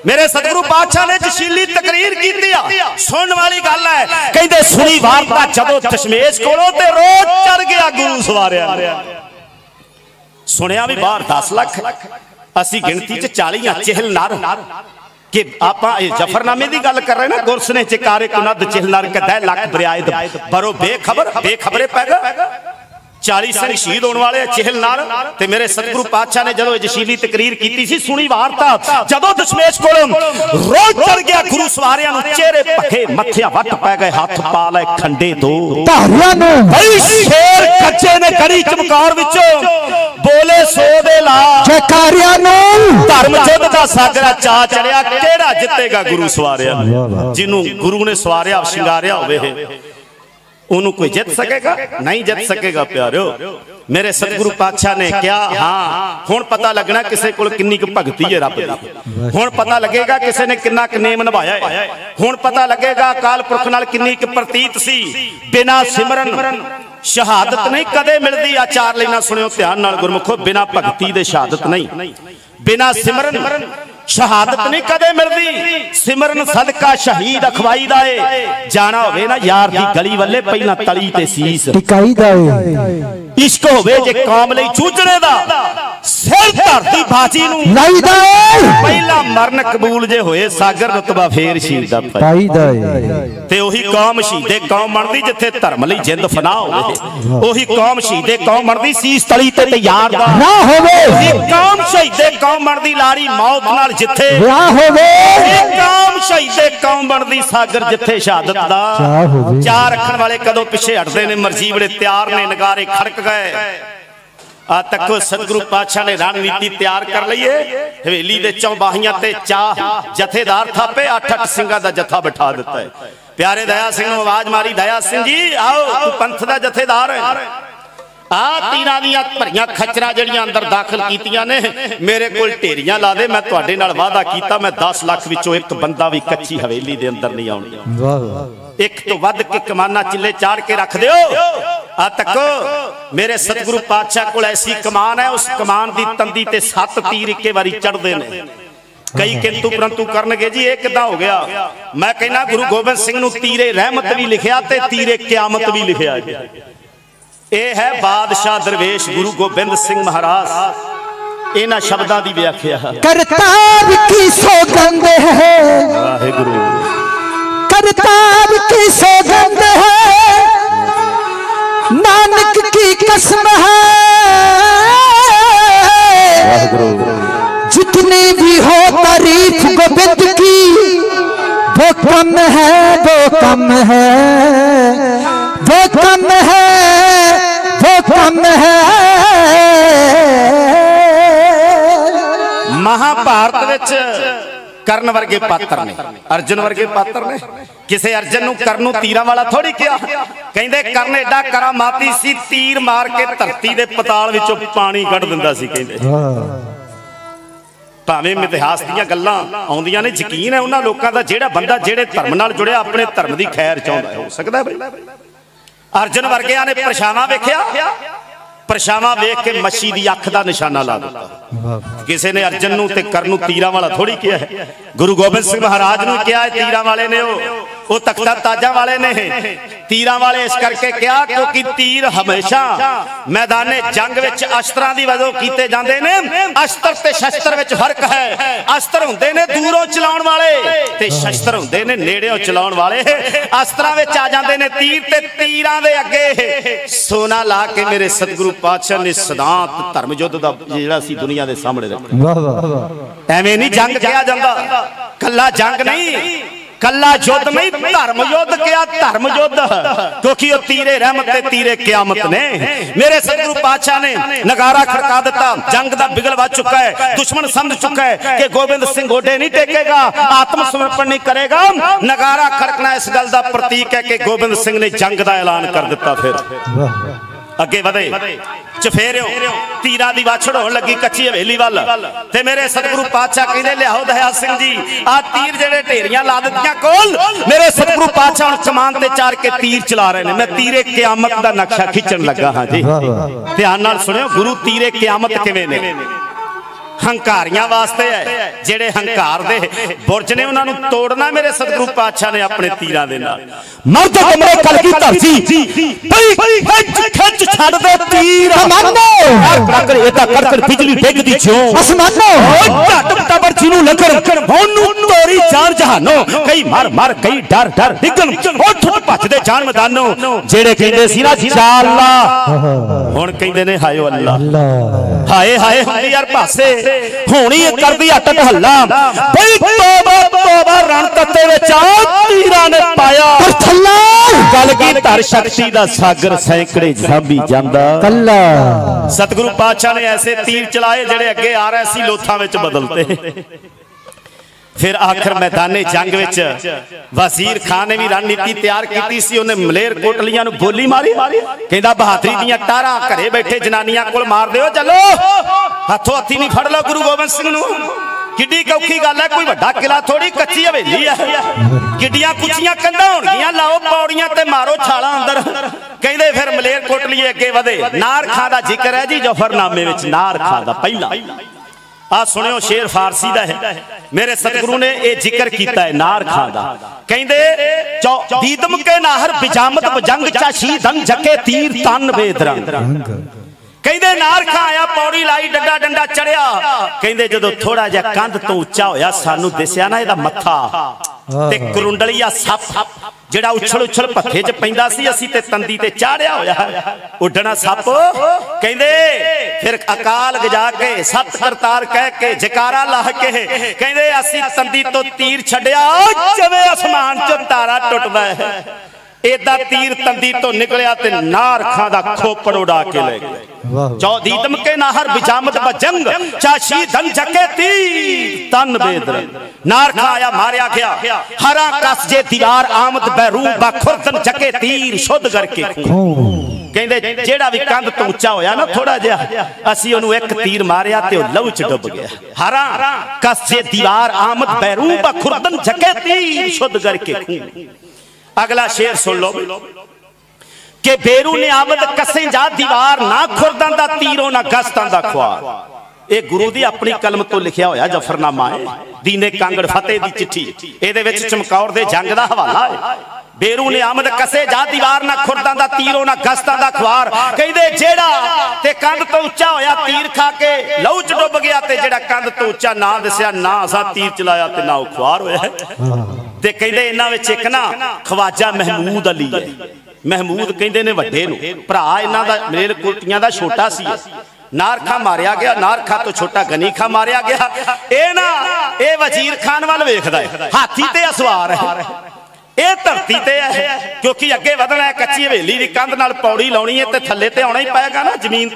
मेरे सतगुरु पातशाह ने जशीली तकरीर कीती आ सुनन वाली गल है कहंदे सुनी वार्ता जदों दशमेश कोलों ते रोज चढ़ गया गुरु सवारिया सुनिया भी बाहर 10 लाख असी गिनती च 40 चहल नार कि आप जफरनामे की गल कर रहे ना गुरसने चिकारे कुनद चिहलर के 10 लाख बरियाद बरो बेखबरे पैगा 40 सिंह शहीद होने वाले चहल नार ते मेरे सतगुरु पातशाह ने जदों जशीली तकरीर की सी सुनी वार्ता जदों दशमेश कोलों रोज चढ़ गया गुरु सवारियां नु चेहरे पखे मत्थिया वट पै गए हाथ पा ले खंडे दो धारियां नु भाई शेर कच्चे ने कड़ी चमकार विचों बोले सो दे ला जयकारियां नु धर्म युद्ध दा सागरा चा चढ़िया केड़ा जितेगा गुरु सवारिया जिन्हों गुरु ने सवारिया शिंगारिया होवे उन्होंने कोई जित सकेगा नहीं जित सकेगा प्यारो मेरे सतगुरु पातशाह ने क्या हाँ हुण पता लगना किसी को किन्नी भगती है रब दी हुण पता लगेगा किसी ने किन्ना नेम निभाया है हुण पता लगेगा अकाल पुरख नाल किन्नी प्रतीत सी बिना सिमरन शहादत नहीं कदे मिलती आ चार लाइनां सुनियो ध्यान नाल गुरमुखो बिना भगती दे शहादत नहीं बिना सिमरन शहादत नहीं कदे मिलती सिमरन सदका शहीद अखवाई दा है जाना होवे ना यार दी गली वल्ले पहला तली ते सीस टिकाई दा है इश्क होवे जे कौम लई जूझणे दा सिर धरती बाजी नूं लाईदा पहला मरण कबूल जे होए सागर रुतबा फेर शहीद दा पाईदा ते ओही कौम शहीदे कौम बनदी जिथे धर्म लई जिंद फना होवे ओही कौम शहीदे कौम बनदी सीस तली ते तैयार दा ना होवे ओही कौम शहीदे कौम बनदी लाड़ी मौत नाल जिथे ना होवे ओही कौम शहीदे कौम बनदी सागर जिथे शहादत दा चार रखण वाले कदों पिछे हटदे ने मर्जी बड़े तैयार ने नगारे खड़क गए आ तको सतगुरु पातशाह ने रणनीति तैयार कर लईए हवेली दे चौबाहियां ते चाह जथेदार थापे 8-8 सिंघां दा जथा बिठा दिता है प्यारे दया सिंह नूं आवाज मारी दया सिंह जी आओ तू पंथ दा जथेदार है आ तीरां दियां भरियां खच्चरां जड़ियां अंदर दाखिल कीतियां ने मेरे कोल ढेरियां ला दे मैं तुहाडे नाल वादा कीता मैं 10 लाख विचों एक बंदा भी कच्ची हवेली दे अंदर नहीं आउण दिया एक तो वध के कमाना चिल्ले चाड़ के रख दियो आ तको मेरे सतगुरु पातशाह कोल ऐसी कमान है उस कमान दी तंदी ते 7 तीर इक्के वारी चढ़दे ने कई किंतु परंतु करनगे जी ये किदां हो गया मैं कहना गुरु गोबिंद सिंह नूं तीरे रहमत भी लिखिया ते तीरे क़यामत भी लिखिया ये है बादशाह दरवेश गुरु गोबिंद सिंह महाराज इन्हां शब्दां दी व्याख्या करतार की सौगंध है वाहिगुरु करतार की सौगंध है नानक की कसम है जितनी भी हो तारीफ गोबिंद की वो कम है वो कम है वो कम है वो कम है महाभारत विच कर्ण वर्गे पात्र ने अर्जुन वर्गे पात्र ने किसे अर्जुन नूं कर्ण नूं तीरां वाला थोड़ी किया कहंदे कर्ण एडा करामाती सी तीर मार के धरती दे पताल विचों पानी कढ दिंदा सी कहंदे भावें इतिहास दीयां गल्लां आउंदियां ने यकीन है उन्हां लोकां दा जेड़ा बंदा जेड़े धर्म नाल जुड़िया अपने धर्म दी खैर चाहुंदा हो सकदा है अर्जुन वर्गियां ने परछावां वेखिया परछावां वेख के मच्छी दी अख दा निशाना ला दिता किसी ने अर्जुन नूं ते कर्ण नूं तीरां वाला थोड़ी किया है गुरु गोबिंद सिंह महाराज नूं किया है तीरां वाले ने वो तख्ता ताजा वाले ने तीरां वाले इस करके क्या क्योंकि तीर हमेशा मैदाने जंग विच अस्त्रां दी वजह कीते जांदे ने अस्त्र ते शस्त्र विच फर्क है अस्त्र हुंदे ने दूरों चलाउण वाले ते शस्त्र हुंदे ने नेड़ेों चलाउण वाले अस्त्रां विच आ जांदे ने तीर ते तीरां दे अगे सोना ला के मेरे सतगुरु पातशाह ने सिद्धांत धर्म युद्ध दा जेड़ा सी दुनिया दे सामने रखिया एवें नहीं जंग किया जांदा कल्ला जंग नहीं कल्ला युद्ध नहीं धर्म युद्ध क्या धर्म युद्ध क्योंकि वो तीरे रहमत ते तीरे क़यामत ने मेरे सतगुरु पातशाह ने नगारा खड़का दिता जंग दा बिगल बज चुका है दुश्मन समझ चुका है कि गोबिंद सिंह गोडे नहीं टेकेगा आत्मसमर्पण नहीं करेगा नगारा खड़कना इस गल दा प्रतीक है कि गोबिंद सिंह ने जंग दा ऐलान कर दिता फिर अगे वधे चफेरियों तीरा दी वाछड़ होण लगी कच्ची हवेली वाल ते मेरे सतगुरु पातशाह कहंदे लियाओ दया सिंह जी आ तीर जेड़े ढेरियां ला दित्तियां कोल मेरे सतगुरु पातशाह हुण कमान ते चार के तीर चला रहे ने मैं तीरे क़यामत दा नक्शा खिंचण लगा हां जी ध्यान नाल सुनियो गुरु तीरे क़यामत किवें ने हंकारियां वास्ते है जेड़े हंकार दे बुरज ने उन्हां नूं तोड़ना मेरे सतगुरु पातशाह ने अपने तीरां दे नाल मर्द कमरे कल की धरती खच छड़ दे तीर मानो कर एदा कड़कड़ बिजली डिगदी छो आसमानो झट तबर जिनु लखर ओनू तोरी जान जहानो कई मार मार कई डर डर डिगन उठ उठ भजदे जान मैदानो जेड़े कहंदे सी ना जा अल्लाह हुण कहंदे ने हाय अल्लाह हाय हाय हुंदी यार पासे होनी कर दी अटक हल्ला भाई तौबा तौबा रण तत्ते विच तीरां ने पाया थल्ला गल की धर शक्ति दा सागर सैकड़े झांबी जांदा कल्ला सतगुरु पातशाह ने ऐसे तीर चलाए जेड़े अगे आ रहे सी लोथां विच बदलते फिर आखिर मैदाने जंग विच वजीर खान ने भी रणनीति तैयार की सी उन्हें मलेर कोटलियां नूं गोली मारी कहंदा बहादरी दीयां टारां घरे बैठे जनानियां कोल मार दिओ चलो हथों हथी नहीं फड़ लो गुरु गोबिंद सिंह नूं किड्डी औखी गल है कोई वड्डा किला थोड़ी कच्ची हवेली है किड्डियां कुचियां कंधां होणगियां लाओ पौड़ियां ते मारो छाला अंदर कहंदे फिर मलेर कोटली अगे वधे नार खां दा जिक्र है जी जफरनामे विच नार खां दा पहला आ सुनियो शेर फारसी दा है। मेरे सतगुरु ने ये जिक्र किया है नार खां दा। कहंदे दीदम के नाहर बिजामत बजंग चा शीधन जके तीर तन बेदरंग। कहंदे नार खां आया पौड़ी लाई डंडा डंडा चढ़िया। कहंदे जदों थोड़ा जिहा कंध तो उच्चा होया सानू दिसिया ना इहदा मत्था ते करुंडलिया सप जेड़ा उछल उछल पत्थे च पैंदा सी असी ते तंदी ते चाढ़िया होया उडना सप। कहंदे फिर अकाल गजा के सत करतार कह के जकारा ला के कहंदे असी तंदी तो तीर छड्या जिवें आसमान च तारा टुटदा है एदा तीर तंदी तो निकलिया ते नार खां दा खोपड़ उड़ा के ले गए। चौदीदम के नाहर बिजामत बजंग चाशी धन जके तीर तन बेदरंग। नार खां आया मारिया गया हरा कस जे दीवार आमद बैरू बखुरदन जके तीर शुद्ध करके कहंदे जेड़ा भी कंध तो उच्चा होया ना थोड़ा जिहा असी ओनू एक तीर मारिया ते ओ लहू च डुब गया। हरा कस जे दीवार आमद बैरू बखुरदन जके तीर शुद्ध करके। अगला शेर सुन लो कि बेरू ने आमद कसें जा दीवार ना खुरदां दा तीरों ना गस्तां दा ख्वार। ये गुरु दी अपनी कलम तो लिखिया होया जफरनामा है दीने कांगड़ फतेह दी चिट्ठी एदे विच चमकौर दे जंग दा हवाला है। बेरू ने आमद कसे जा दीवार ना खुरदां दा तीरों ना गस्तां दा ख्वार। कहंदे जेड़ा ते कंध तो उच्चा होया तीर खा के लहू च डुब गया ते जेड़ा कंध तो उच्चा ना दसिया ना असा तीर चलाया ते ना ओ ख्वार होया। ते कहंदे इन्हां विच इक ना ख्वाजा महमूद अली है। महमूद कहंदे ने वड्डे नूं भरा इन्हां दा मेल कुलतियां दा छोटा सी। नार खां मारिया गया नार खां तो छोटा गनी खां मारिया गया। ए ना ए वजीर खान वाल वेखदा है हाथी ते असवार है ये धरती ते है क्योंकि अगे वधना है कच्ची हवेली दी कंध नाल पौड़ी लाउणी है ते थल्ले ते आउणा ही पएगा ना जमीन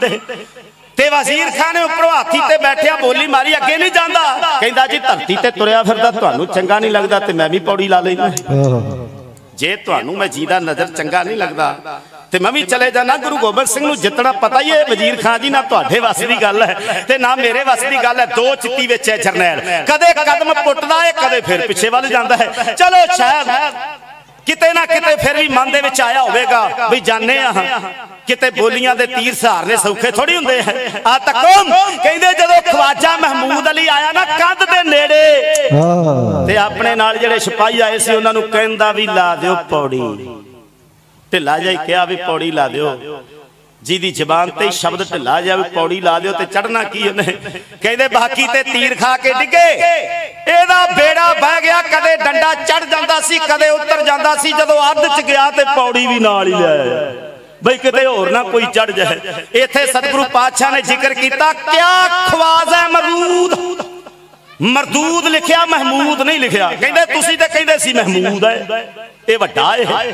ते वजीर खान ने उपरों हाथी ते बैठिया बोली मारी अगे नहीं जांदा। कहंदा जी धरती ते तुरिया फिरदा तुहानू चंगा नहीं लगदा ते मैं भी पौड़ी ला लैना जे तुहानू मैं जीदा नजर चंगा नहीं लगदा ते मैं भी चले जाना। गुरु गोबिंद सिंह नू जितना पता ही है वजीर खान जी ना तुहाडे वस दी गल है ते ना मेरे वस दी गल है। दो चिट्टी विच है जरनैल कदे कदम पुटदा है कदे फिर पिछे वल जांदा है। चलो शायद किते ना किते फिर भी मन दे विच आया होवेगा भी जाने किते बोलियां दे तीर सहारने सौखे थोड़ी हुंदे हैं। आ तकम कहंदे जदों ख्वाजा महमूद अली आया ना कंध दे नेड़े ते अपने नाल जेड़े सिपाही आए सी उन्हां नू कहंदा भी ला दिओ पौड़ी ढिला जाई कहा भी पौड़ी ला दिओ जी दी जबान ते शब्द ढिला जा भी पौड़ी ला दिओ ते चढ़ना की उन्हें। कहंदे बाकी ते तीर खा के डिगे एदा बेड़ा बह गया कदे डंडा चढ़ जांदा सी कदे उतर जांदा सी जदों अध च गया ते पौड़ी भी नाल ही ले भाई किते होर ना कोई चढ़ जाए। इथे सतगुरु पातशाह ने जिक्र किया क्या ख्वाजा मरदूद मरदूद लिखिया महमूद नहीं लिखिया। कहंदे तुसी ते कहंदे सी महमूद है ये वड्डा है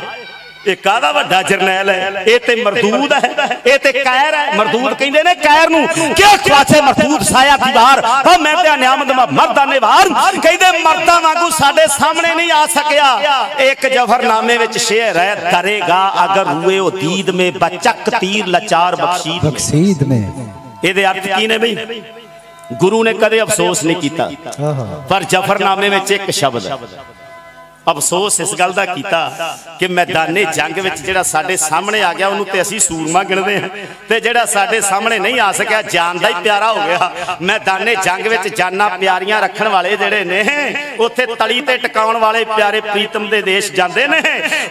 ये कादा वड्डा जरनैल है ये ते मरदूद है ये ते कैर है। मरदूद कहंदे ने कैर नू क्या ख्वाजे मरदूद साया दीवार ओ मैं ते नियामत मर्दा ने वार। कहंदे मर्दा वांगू साडे सामने नहीं आ सकिया। एक जफरनामे विच शेर है करेगा अगर हुए ओ दीद में बचक तीर लचार बख्शीद में। ਇਹਦੇ अर्थ की ने भाई गुरु ने कदे अफसोस नहीं किया पर जफरनामे में एक शब्द अफसोस इस गल का किया कि मैदाने जंग विच जिहड़ा साडे सामने आ गया उन्होंने असीं सूरमा गिणदे हैं ते जिहड़ा साडे सामने नहीं आ सकिया जान दा ही प्यारा हो गया। मैदाने जंग विच जाना प्यारियां रखण वाले जिहड़े ने उत्थे तली ते टिकाउण वाले प्यारे प्रीतम दे देश जांदे ने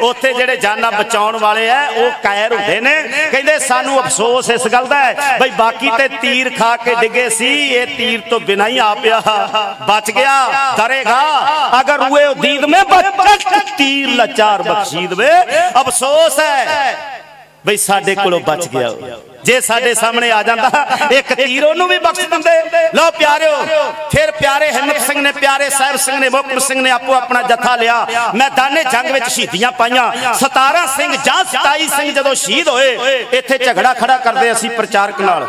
उत्थे जिहड़े जाना बचाउण वाले है वो कैर हुंदे ने। कहंदे सानू अफसोस इस गल दा है बई बाकी ते तीर खा के डिगे सी ये तीर तो बिना ही आ पिया बच गया। करेगा अगर हुए दीद में तीर लचार बख्शीद में। अफसोस है भाई साडे कोलों बच गया जे साडे सामने आ जाता एक तीर ओनू भी बख्श दिंदे। लो प्यारिओ फिर प्यारे हिम्मत सिंह ने प्यारे साहिब सिंह ने मुकम सिंह ने आपो अपना जत्था लिया मैदाने जंग विच शहीदियां पाईयां। 17 सिंह जां 27 सिंह जदों शहीद होए इत्थे झगड़ा खड़ा करदे असीं प्रचारक नाल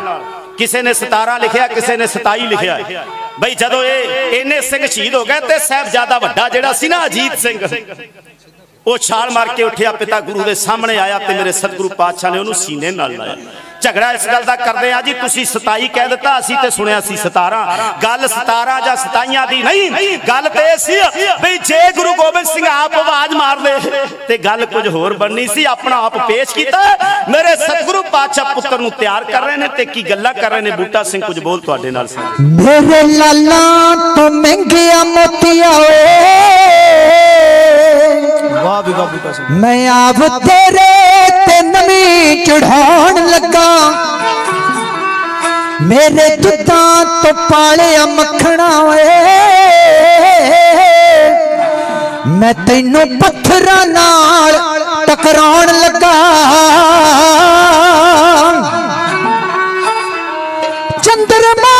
किसी ने 17 लिखिया किसी ने 27 लिखिया बई जदों इन्ने सिंह शहीद हो गए ते साहिबजादा वड्डा जिहड़ा सी ना अजीत सिंह वो छाल मार के उठिया पिता गुरु के सामने आया ते मेरे सतगुरु पातशाह ने उन्होंने सीने नाल लाया झगड़ा इस गल का करते हैं जी, तुसी 27 कह दिता, असी ते सुनिया सी 17। गल 17 या 27 दी नहीं, गल ते सी भी जे गुरु गोबिंद सिंह आप आवाज मार दे ते गल कुछ होर बननी सी। अपना आप पेश किया, मेरे सतगुरु पातशाह पुत्र नूं तैयार कर रहे हैं ते की गल्लां कर रहे हैं। बूटा सिंह कुछ बोल तुहाडे नाल सी। मेरे लाला तो महंगिया मोतिया मैं आप तेरे ते नवी चढ़ाउण लगा, मेरे दुद्धा तो पालिया मखना मैं तैनू पत्थरां नाल टकराउण लगा। चंद्रमा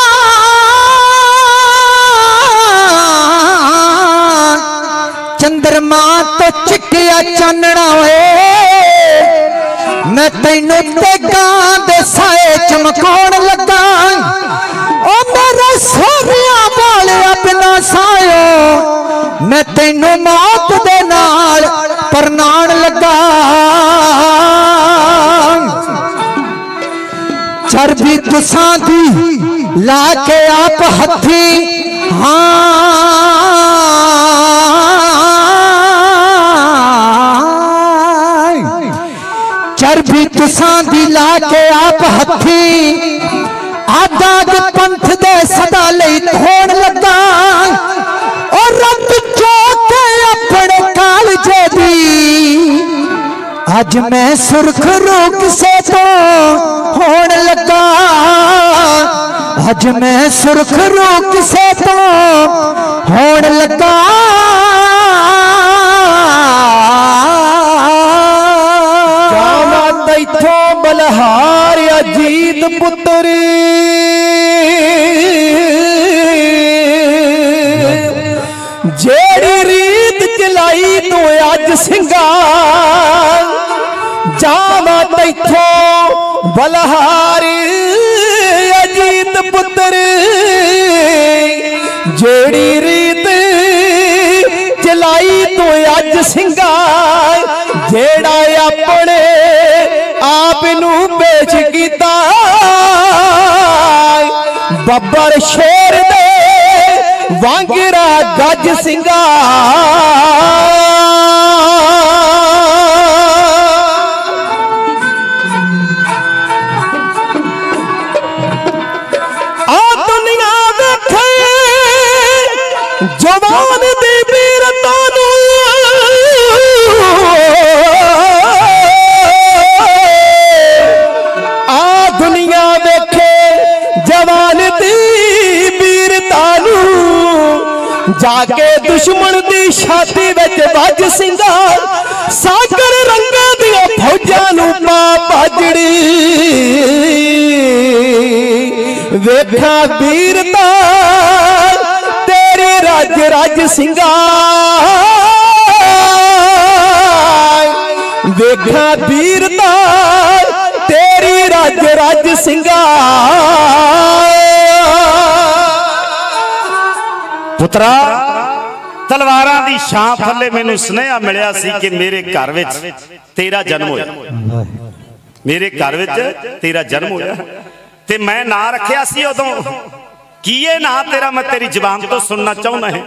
चंद्रमा तो चिट्टिया चानना मैं तैनू तेगां दे साए चमकाउण लगा। ओ मेरे सोहरिया वालिया बिना सायो मैं तैनू मौत दे नाल परनाउण लगा। चरबी तुसां दी ला के आप हथी, हाँ चरबी तुसां दी ला के आप हथी, आजाद पंथ दे सदा लई धोण लगा। और रब चौके अपने कालजे दी अज मैं सुरख रूप से तो होण लगा। अज मैं सुरख रूप से तो होण लगा। जाना तैथों बलहार अजीत पुत्र, जेड़ी रीत चलाई तू अज सिंगार। जावा तैथों बलहार अजीत पुत्र, जेड़ी रीत चलाई तू अज सिंगार। जेड़ा अपने आप नू पेश कीता बब्बर शेर दे वांगरा गज सिंगार। जवान दी वीरता नू आ दुनिया वेखे, जवान दी वीरता नू जाके दुश्मन दी छाती विच वज सिंगार। सागर रंगां दियां फौजां नू पा भाजड़ी वेखा वीरता राज राज सिंगार। देखा वीरता तेरी राज राज सिंगार। पुत्रा तलवारां दी छां थल्ले मैनू सुनेहा मिलिया सी कि मेरे घर विच तेरा जन्म होया। मेरे घर विच तेरा जन्म होया ते मैं ना रखिया सी उदों की ये ना तेरा, मैं तेरी जबान तो सुनना चाहना है।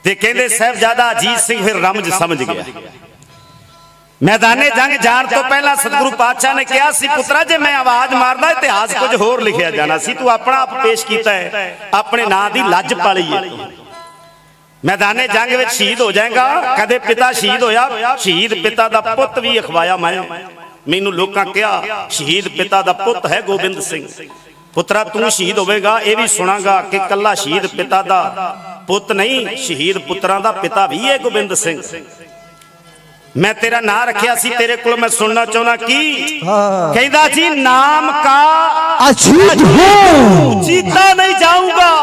ते कहंदे साहबजादा अजीत सिंह फिर रमज समझ गया। मैदाने जंग जाण तो पहला सतगुरु पातशाह ने कहा सी, पुत्रा जे मैं आवाज मारदा इतिहास कुछ होर लिखिया जाना सी। तू अपना आप पेश कीता है, अपने नां दी लज पाली है। मैदाने जंग विच शहीद हो जाएगा। कदे पिता शहीद होया, शहीद पिता दा पुत भी अखवाया। मैनू लोकां कहा शहीद पिता दा पुत है गोबिंद सिंह। पुत्रा तू शहीद होवेगा ये भी सुनागा कि कला शहीद पिता दा पुत नहीं, शहीद पुत्रां दा पिता भी है गोबिंद सिंह। मैं तेरा नाम रखिया सी, तेरे को मैं सुनना चाहना की कहदा जी नाम का अजीत हूं, जीता नहीं जाऊंगा।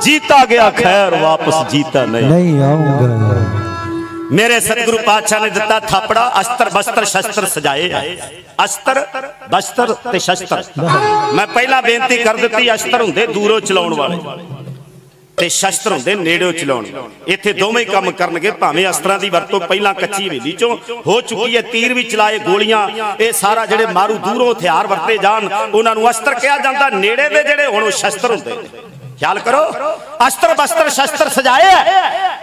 जीता गया खैर वापस जीता नहीं आऊंगा। मेरे सतगुरु पातशाह ने दिता थापड़ा, अस्त्र बस्त्र शस्त्र सजाए। अस्त्र बस्त्र ते शस्त्र मैं पहला बेनती कर दी, अस्त्र हुंदे दूरों चलाउण वाले ते शस्त्र होंदे नेड़े चलाउण। इत्थे दोवें काम करनगे, भावें अस्त्रां दी वरतों पहलां कच्ची हवेली चों हो चुकी है, तीर भी चलाए, गोलियां, ये सारा जिहड़े मारू दूरों हथियार वरते जाण उन्हां नूं अस्त्र कहा जांदा। नेड़े दे जिहड़े हुण शस्त्र हुंदे, ख्याल करो, अस्त्र बस्त्र शस्त्र सजाए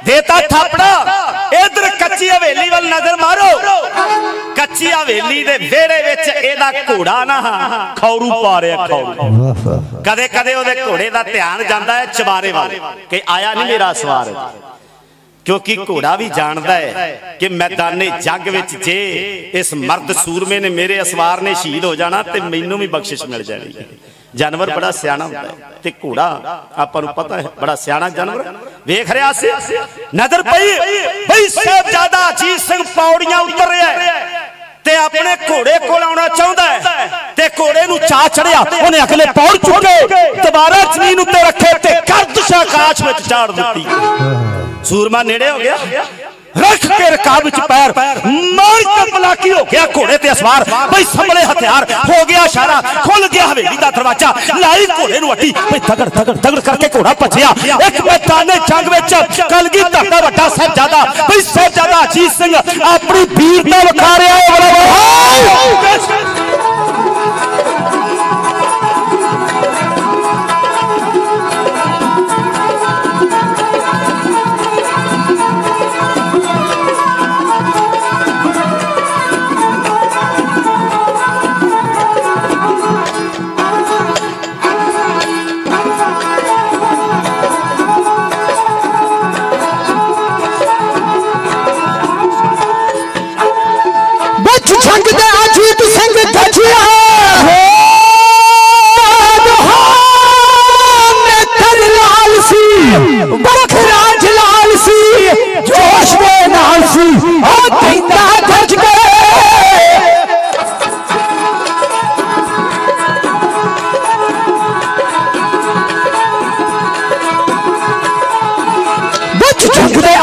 देता थापड़ा। इधर कच्ची हवेली वाल नजर मारो, कच्ची हवेली दे वेड़े विच एदा घोड़ा ना खौरू पा रहा, खौरू। कदे कदे ओदे घोड़े दा ध्यान जांदा है चबारे वाल कि आया नहीं मेरा सवार, क्योंकि घोड़ा भी जानता है कि मैदाने जंग विच जे इस मर्द सूरमे ने मेरे असवार ने शहीद हो जाना ते मैनू भी बख्शिश मिल जाएगी। जानवर बड़ा सियाना होता है ते घोड़ा आपां नूं पता है बड़ा सियाना जानवर। वेख रहा सी, नजर पई बई साहबजादा अजीत सिंह पौड़ियां उतर रहा है ते अपने घोड़े कोल आउणा चाहुंदा है ते घोड़े नूं चा चढ़िया, उहने अगले पौड़ चुके, दोबारा जमीन उत्ते रखे ते गर्दिश आकाश विच चाड़ दित्ती। सूरमा नेड़े हो गया, रख के रकाब विच पैर मार के मलाकी हो गया घोड़े ते असवार, भाई संभले हथियार, हो गया इशारा, खुल गया हवेली दा दरवाजा, लाई घोड़े नूं अड्डी, भाई दगड़ दगड़ दगड़ करके घोड़ा भजिया। एक मैदाने जंग विच कलगीधर दा वड्डा साहबजादा, भाई साहबजादा अजीत सिंह अपनी वीरता विखा रहा है।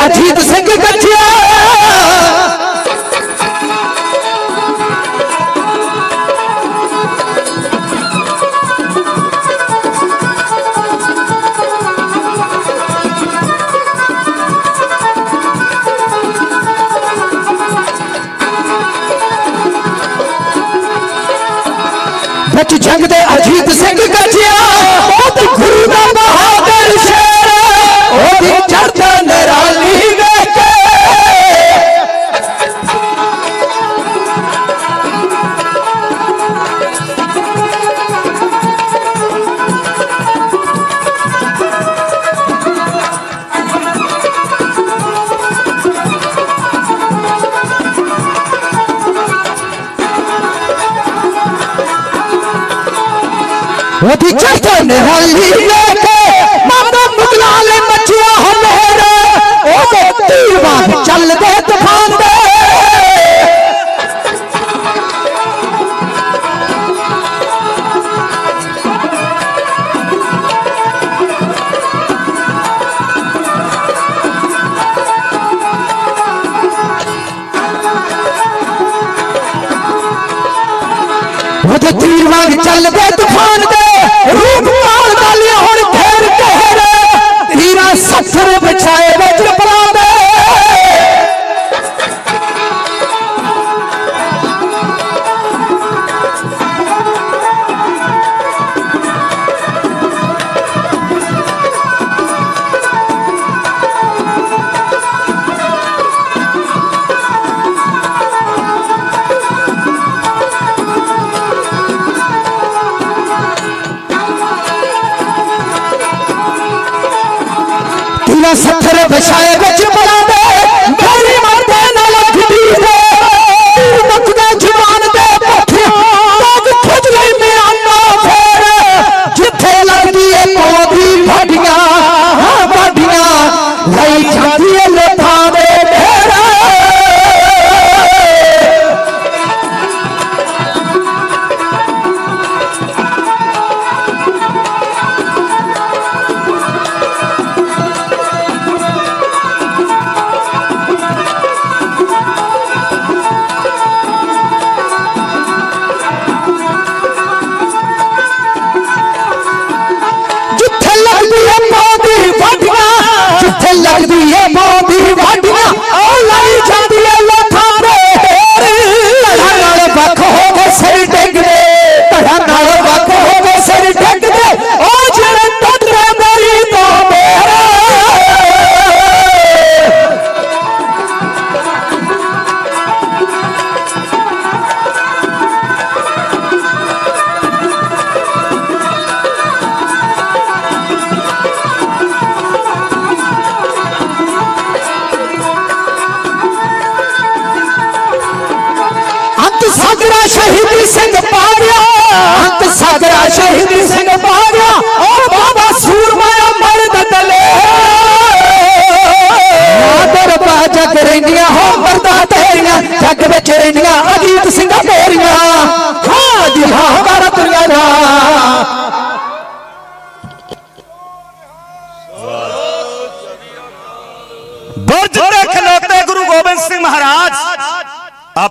अजीत सिंह गठिया बच जंग दे अजीत सिंह गठिया गुरु दा बहादुर शेर ओदी चढ़दा निराली ओदी चढ़दा निराली लेके माता मुगला ले मचिया हमेरे ओदे तीर वांग चल दे तूफान दे। ओदे तीर वांग चल दे तूफान दे, रूप पाल डालिया हुण घेर घेर, तीरा सत्थर बिछाए वज्र परांदे। सत्थर बिछाए वज्र परांदे, गोली मारदे नाल गुडी दे, मुकदे जवान दे पोठियां लोग खिच लई मियाना फेर, जिथे लगदी ए पौधी बाडियां हां बाडियां लई जांदी ए लोथां दे ढेर।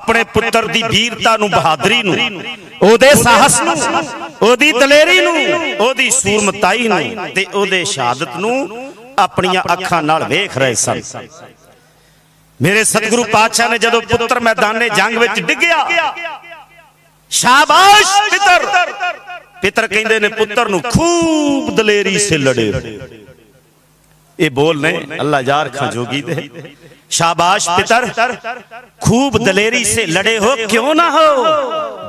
अपने पुत्र दी वीरता नूं, बहादरी नूं, ओदे साहस नूं, ओदी दलेरी नूं, ओदी सूरमताई नूं ते ओदे शहादत नूं अपनियां अखां नाल वेख रहे सन। मेरे सतगुरु पातशाह ने जदों पुत्र मैदाने जंग विच डिग्गिया, शाबाश पितर, पितर कहंदे ने पुत्र नूं खूब दलेरी से लड़े। ये बोल ने अल्लाह जार खां जोगी दे, शाबाश पितर, खूब दलेरी से लड़े हो, क्यों ना हो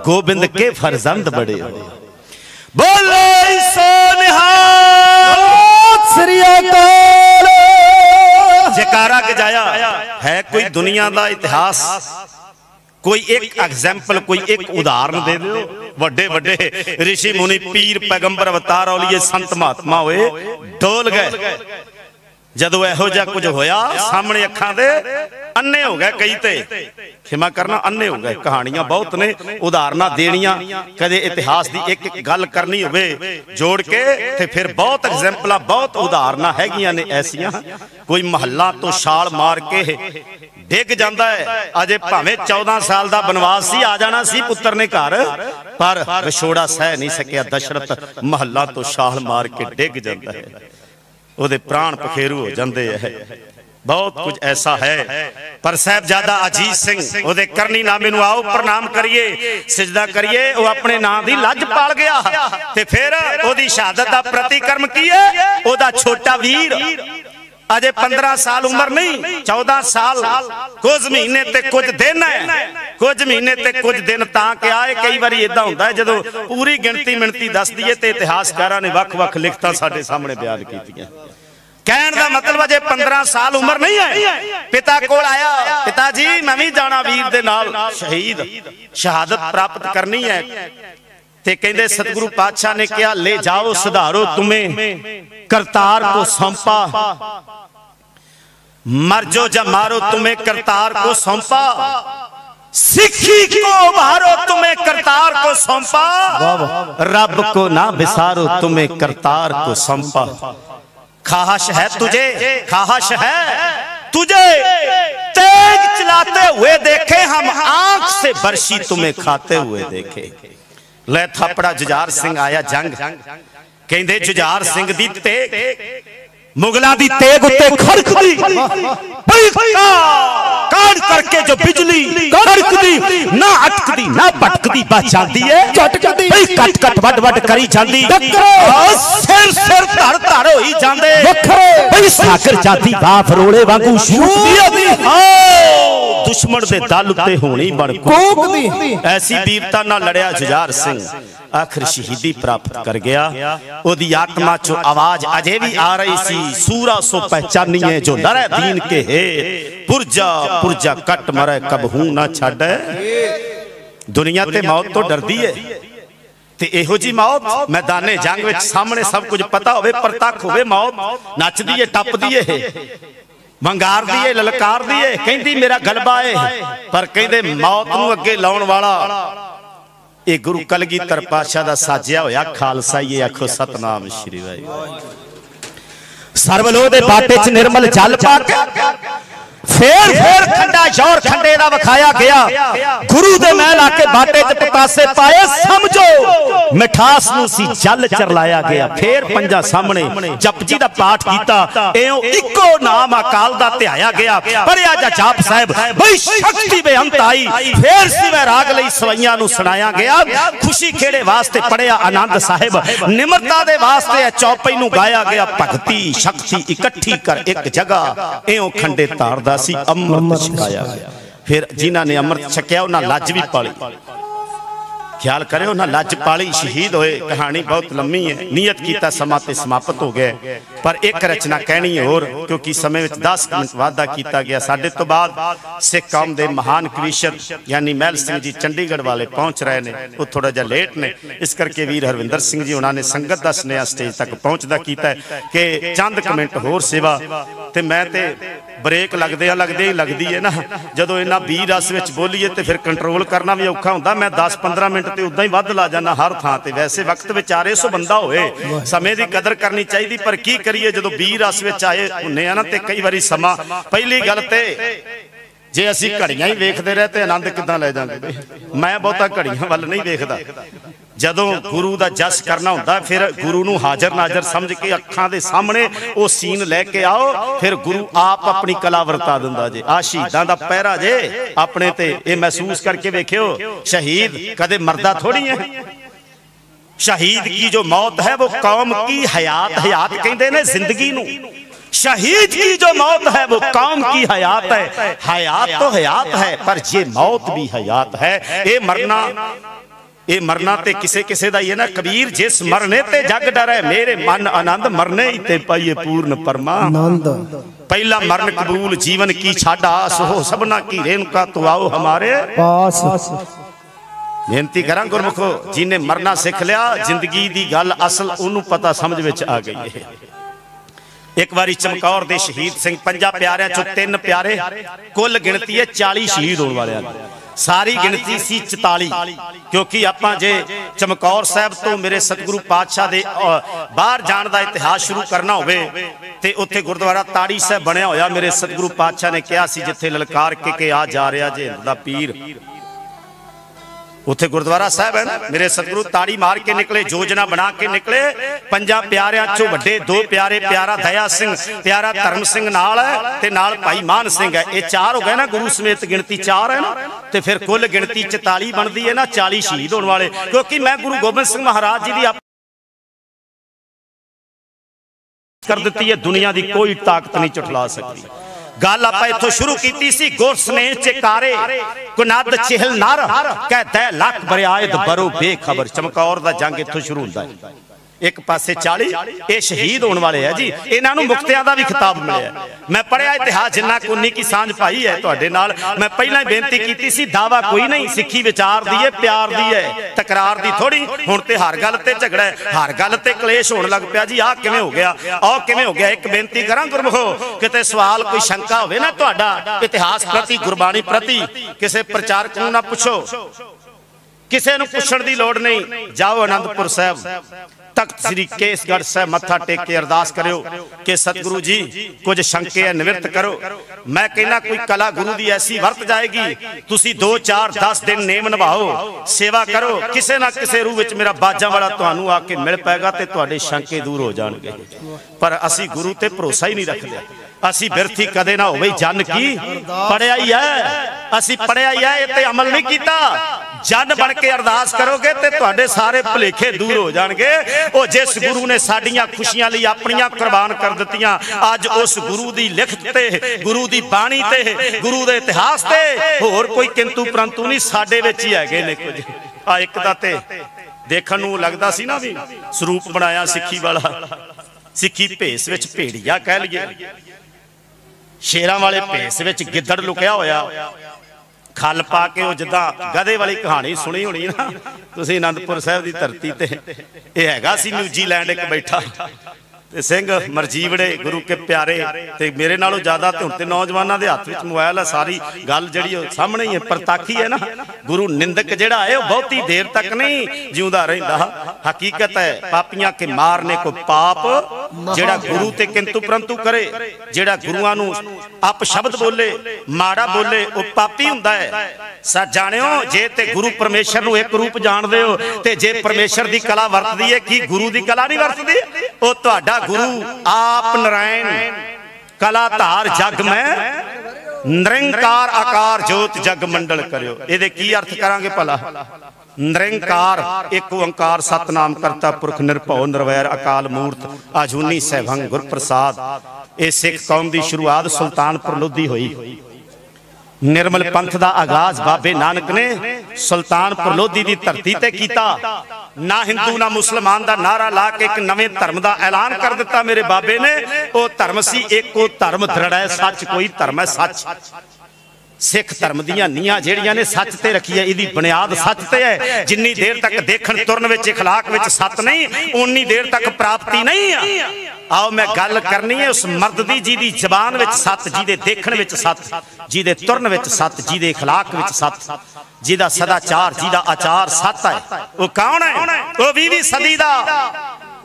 गोविंद के फरजंद बड़े हो। बोलो सोनिहाल श्री अकाल। जयकारा के जाया है। कोई दुनिया का इतिहास, कोई एक एग्जाम्पल, कोई एक उदाहरण दे दो। वड्डे वड्डे ऋषि मुनि, पीर, पैगंबर, अवतार, औलिए, संत, महात्मा होए डोल गए। जदों इहो जिहा कुछ होया सामने अखां दे अन्ने हो गए। कई ते क्षमा करना अन्ने हो गए। कहानियां बहुत ने, उदाहरण देनियां, कदे इतिहास की एक एक गल करनी होवे जोड़ के ते फिर बहुत एग्जाम्पल, बहुत उदाहरण हैगियां ने ऐसियां। कोई महल्ला तो छाल मार के डिग जाता है। अजे भावें 14 साल का बनवास सी, आ जाना सी पुत्र ने घर, पर विछोड़ा सह नहीं सकिया। दशरथ महल्ला तो छाल मार के डिग जाता है, ओदे प्राण पखेरू हो जाते हैं। बहुत कुछ ऐसा है। पर साहबजादा अजीत सिंह ओदे करनी नामे नूं आओ प्रणाम करिए, सिजदा करिए। वो अपने नाम दी लज पाल गया ते फिर ओदी शहादत दा प्रतिकर्म की है। ओदा छोटा वीर अजे 15 साल उम्र नहीं, 14 साल कुछ महीने ते कुछ दिन है। कुछ महीने ते कुछ दिन तां कि आए। कई बार इदा होंदा है जदों पूरी गिणती मिणती दस दीए ते इतिहासकारां ने वख-वख लिखतां साडे सामने बयान कीतियां। कहण दा मतलब जे 15 साल उम्र नहीं है, पिता कोल आया, पिताजी मैं भी जाना वीर दे नाल, शहीद शहादत प्राप्त करनी है। ते कहंदे सतगुरु पातशाह ने कहा ले जाओ सुधारो, तुम्हें करतार को सौंपा, मर जो जब मारो तुम्हें करतार को सौंपा, सिक्खी को उभारो तुम्हें करतार को सौंपा, रब को ना बिसारो तुम्हें करतार को सौंपा। ख्वाहिश है तुझे, ख्वाहिश है तुझे तेज चलाते हुए देखे हम, आंख से बरशी तुम्हें खाते हुए देखे। ले थापड़ा जुझार सिंह आया जंग, कहंदे जुझार सिंह दी तेग मुगलों की तेग उत्ते खड़कदी, काट करके जो बिजली कड़कदी, ना अटकदी ना पटकदी, बच जाती है झटकदी, कट कट वड वड करी जाती, सिर सिर धड़ धड़ होई जांदे, बई सागर जाती बाफ रोले वांगू शूटदी, दुश्मन दे दल उत्ते होनी बड़ कोकदी। ऐसी वीरता नाल लड़िया जुझार सिंह, आखिर शहीदी प्राप्त कर गया। ओदी आत्मा चो आवाज अजे भी आ रही सी, सूरा सो पहचानिए जो डरे दीन के है, पुरजा पुरजा कट मरे कबहू ना छाड़े। दुनिया ते मौत तो डरदी है, ते एहो जी मौत मैदाने जंग विच सामने सब कुछ पता होवे, परतख होवे, मौत नचदी है, टपदी है, वंगार दी है, ललकार दी है, कहंदी मेरा गलबा है। पर कहंदे मौत नूं अगे लाउण वाला ये गुरु कलगीधर पातशाह दा साजिया होया खालसा। ये आखो सतनाम श्री वाहिगुरू। सरवलो दे बाटे च निर्मल जल पाके फेर खंडा जोर खंडे दा वखाया गया, गुरु दे महल आके बाटे च पतासे पाए, समझो मिठास नूं सी जल चरलाया गया। फिर पंजा सामने जपजी दा पाठ कीता, एओ इको नाम अकाल दा ध्याया गया। पढ़िया जा जाप साहिब बई शक्ति बेअंत आई, फिर सिवे राग लई सवैयां नूं सुनाया गया। खुशी खेड़े वास्ते पढ़िया आनंद साहिब, निमरता दे वास्ते चौपई नूं गाया गया। भगती शक्ति इकट्ठी कर एक जगह, एओ खंडे तारदा सी अमृत छकाया गया। फिर जिन्हां ने अमृत छकिया उन्हां लज भी पाली, ख्याल करे उन्हां लज पाली, शहीद होए। कहानी बहुत लंबी है, नियत कीता समा ते समाप्त हो गए, पर एक रचना कहनी है होर, क्योंकि समय विच 10 मिनट वादा कीता गया। साडे तो बाद सिख कौम दे महान क्रिश्चन यानी महल सिंह जी चंडीगढ़ वाले पहुंच रहे ने, वो थोड़ा जा लेट ने, इस करके वीर हरविंदर सिंह जी उन्होंने संगत दा स्नेहा स्टेज तक पहुंचदा कीता है कि चंद कमेंट होर सेवा। ते मैं ते ब्रेक लगदी है ना, जदों इन्ना वीर रस विच बोलीए ते फिर कंट्रोल करना भी औखा हुंदा। मैं 10-15 मिनट ते उदां ही वध ला जाना हर थां ते। वैसे वक्त विचारे सो बंदा होए, समय की कदर करनी चाहिए, पर की करिए जदों वीर रस विच आए हुंदे आ ना ते कई बारी समा। पहली गल ते जे असी घड़ियां ही वेखते रहे तो आनंद किदां लै जांगे। मैं बहुता घड़ियां वाल नहीं वेखदा। जदों गुरु का जस करना हुंदा फिर गुरु नूं हाजर नाजर समझ के अखां दे सामने वो सीन लैके आओ, फिर गुरु आप अपनी कला वरता दिंदा जे। आ शहीदां दा पहरा जे अपने ते ये महसूस करके वेखियो। शहीद कदे मरदा थोड़ी है। शहीद की जो मौत है वो कौम की हयात, हयात कहंदे ने जिंदगी नूं। शहीद की जो मौत है वो कौम की हयात है। हयात तो हयात है पर ये मौत भी हयात है। ये मरना ते किसे किसे दा ये ना कबीर जिस मरने ते जग डरे मेरे मन आनंद मरने ही ते पाइए पूर्ण परमानंद। पहला मरण कबूल जीवन की छाड़ा आस हो सबना की रेणुका तो आओ हमारे पास। बेनती करा गुरमुखो जिन्हें मरना सीख लिया जिंदगी दी गल असल उन्होंने पता समझ विच आ गई है। एक बारी चमकौर दे शहीद सिंह 50 प्यारियां चो 3 प्यारे, कुल गिनती है 40 शहीद होने वाले। सारी गिनती सी 44, क्योंकि आपां जे चमकौर साहब तो मेरे सतगुरु पातशाह दे बाहर जाण दा इतिहास शुरू करना होवे ते उत्थे गुरुद्वारा ताड़ी साहब बनया होया। मेरे सतगुरु पातशाह ने कहा सी जिथे ललकार के आ जा रहा जे हिंद दा पीर, उत्थे गुरुद्वारा साहब है ना। मेरे सतगुरु ताड़ी मार के निकले, योजना बना के निकले। 50 प्यारियां चो वड्डे 2 प्यारे, प्यारा दया सिंह, प्यारा धर्म सिंह नाल है ते नाल भाई मान सिंह है। ये 4 हो गए ना, गुरु समेत गिनती 4 है ना, ते फिर कुल गिनती 44 बनती है ना। 40 शहीद होने वाले, क्योंकि मैं गुरु गोबिंद सिंह महाराज जी की कर दी है, दुनिया की कोई ताकत नहीं झुठला सकती। गल आप इथों शुरू की सी। गुर स्नेह चिकारे कुनद चिहल नर कहते लख बरियायत बरो बेखबर। चमकौर दा जंग इथों शुरू होंदा है। एक पासे 40 ये शहीद होने वाले है जी। इन्हां नूं मुक्तियां दा भी खिताब मिलिया। मैं पढ़िया इतिहास जिन्ना कुन्नी की सांझ पाई है तुहाडे नाल। मैं पहला ही बेनती की सी दावा कोई नहीं, सिੱਖੀ विचार दी है, प्यार दी है, तकरार दी थोड़ी। हुण ते हर गल ते झगड़ा है, हर गल ते कलेश होण लग पिया जी। आ किवें हो गया, आ किवें हो गया। एक बेनती करां गुरमुखो, किते सवाल कोई शंका होवे ना तुहाडा इतिहास प्रति, गुरबाणी प्रति, किसे प्रचारक नूं ना पुछो, किसे नूं पुछण दी लोड़ नहीं। जाओ आनंदपुर साहब तख्त श्री केसगढ़ साहब मत्था टेक के अरदास करो कि सतगुरु जी कुछ शंके है निवृत्त करो। मैं कहना कोई कला गुरु दी ऐसी वरत जाएगी, तुसी 2 4 10 दिन नेम निभाओ, सेवा करो, किसे ना किसे रूप विच मेरा बाजा वाला तुहानू आके मिल पाएगा ते तुहाडे शंके दूर हो जाणगे। पर असी गुरु ते भरोसा ही नहीं रखदे। असी बिरथी कदे ना होवे जन की पढ़िया ही है, असी पढ़िया ही है, इते अमल नहीं कीता। जन बन के अरदास करोगे ते तुहाडे सारे भुलेखे दूर हो जाणगे। ओ जिस गुरु ने साडियां खुशियां लई अपनियां कुर्बान कर दित्तियां, अज उस गुरु दी लिखत ते, गुरु दी बाणी ते, गुरु दे इतिहास ते होर कोई किंतु परंतु नहीं साडे विच ही हैगे ने कुछ। आ एक दा ते देखण नूं लगदा सी ना भी स्वरूप बनाया सिੱਖੀ वाला, सिੱਖੀ भेस विच भेड़िया कह लईए, शेरां वाले भेस विच गिद्दड़ लुकिया होया, खल पा के वो जिदा गधे वाली कहानी सुनी होनी ना तुसीं आनंदपुर साहब की धरती ते। ये हैगा सी न्यूजीलैंड एक बैठा ते सिंह मरजीवड़े गुरु के प्यारे ते मेरे नालों ज्यादा ते हुण ते नौजवानों के हाथ विच मोबाइल है, सारी गल जिहड़ी सामने ही है, परताखी है ना। गुरु निंदक जिहड़ा है वो बहुती देर तक नहीं जिउंदा रहिंदा। हकीकत है पापियां के मारने को पाप, जिहड़ा गुरु ते किंतु परंतु करे, जिहड़ा गुरुआं नूं अपशब्द बोले, माड़ा बोले, वो पापी हुंदा है। सा जाणियो जे ते गुरु परमेश्वर नूं एक रूप जाणदे हो ते जे परमेश्वर दी कला वरतदी है, की गुरु दी कला नहीं वरतदी? ओ तुहाडा गुरु आप नारायण कला धार जग में निरंकार आकार जोत जग मंडल करियो। इहदे की अर्थ करांगे भला? निरंकार एक ओंकार सतनाम करता पुरख निरभौ निरवैर अकाल मूर्त आजूनी सहभंग गुर प्रसाद। ये सिख कौम की शुरुआत सुल्तानपुर लोधी हुई। निर्मल पंथ का आगाज बाबे नानक ने सुल्तानपुर लोधी की धरती ते कीता। ना हिंदू ना मुसलमान का नारा ला के एक नवे धर्म का ऐलान कर दिता मेरे बाबे ने। वो धर्म सी एको धर्म दृढ़ है सच, कोई धर्म है सच। सिख धर्म दियां नीआं जिहड़ियां ने सच ते रखी है, इहदी बुनियाद सच ते है। जिन्नी देर तक देखण तुरन विच इखलाक विच सत नहीं, उन्नी देर तक प्राप्ति नहीं है। आओ मैं गल करनी है उस मर्द दी जिहदी जबान विच सत, जिहदे देखण विच सत, जिहदे तुरन विच सत, जिहदे इखलाक विच सत, जिहदा सदाचार, जिहदा आचार सत है। वो कौन है? वो 20वीं सदी दा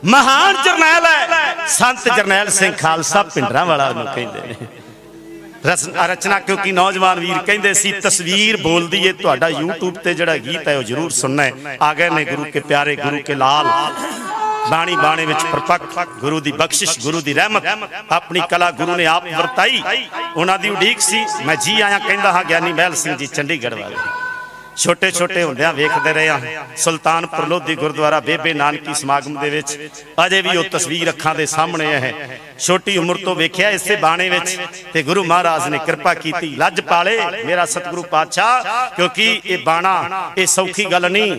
महान जरनैल है, संत जरनैल सिंह खालसा पिंडरां वाला कहंदे ने। रचना क्योंकि नौजवान वीर कहते सी तस्वीर बोल दी है। तुहाडा यूट्यूब ते जड़ा गीत है वो जरूर सुनना है। आ गए ने गुरु के प्यारे, गुरु के लाल, बाणी बाणे विच परपक, गुरु दी बख्शिश, गुरु दी रहमत, अपनी कला गुरु ने आप वरताई। उन्हां दी उडीक सी। मैं जी आया कहंदा हां ज्ञानी महल सिंह जी चंडीगढ़ वाले। छोटे छोटे होंदियां वेखदे रहे हां सुल्तानपुर लोधी गुरुद्वारा बेबे नानकी समागम दे विच अजे भी वो तस्वीर अखां दे सामने है। छोटी उम्र तो वेख्या इसे बाणे विच ते गुरु महाराज ने कृपा कीती। लज पाले मेरा सतगुरु पातशाह, क्योंकि ये बाणा ये सौखी गल नहीं,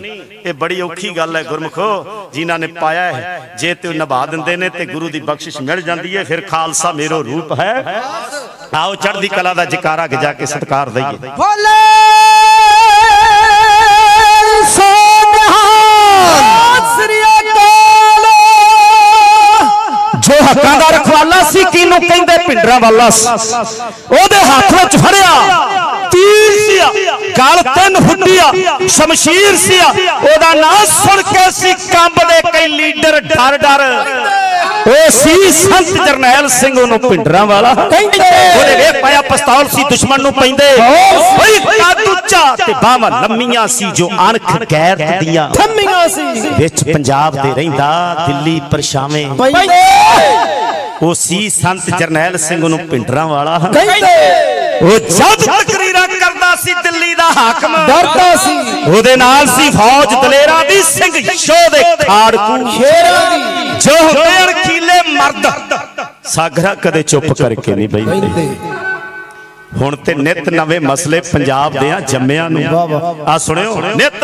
ये बड़ी औखी गल है गुरमुखो। जिन्हां ने पाया है जे ते निभा दिंदे ने ते गुरु दी बख्शिश मिल जाती है। फिर खालसा मेरो रूप है। आओ चढ़दी कला दा जकारा गिजा के सत्कार दईए। जो हक्कां दा रखवाला सी किनू कहंदे पिंडरा वाला ओदे हाथ विच फड़िया तीर सिया, गल 3 फुटिया शमशीर सिया। ओदा नाम सुन के सी कंबदे कई लीडर डर डर। ओ सी संत जरनैल सिंह ओनू पिंडरा वाला कहंदे। ओदे वेख पाया पिस्तौल सी दुश्मन नू पैंदे। ओए कद उच्चा ते बावां लम्मीਆਂ सी जो अणख गैरत दियां थम्मीਆਂ सी। विच पंजाब दे रहिंदा दिल्ली परछावें पैंदे। ओ सी संत जरनैल सिंह ओनू पिंडरा वाला कहंदे। ओ जद तकरीरां करदा सी दिल्ली दा हाकम डरदा सी। ओदे नाल सी फौज दलेरां दी सिंह शो दे खाड़कू शेरां दी जो होंदे अणखीले मर्द। सागरा कदे चुप करके नहीं बैठदे। हुण ते नित नवे मसले पंजाब दे जम्मियां नूं आ सुणियो। नित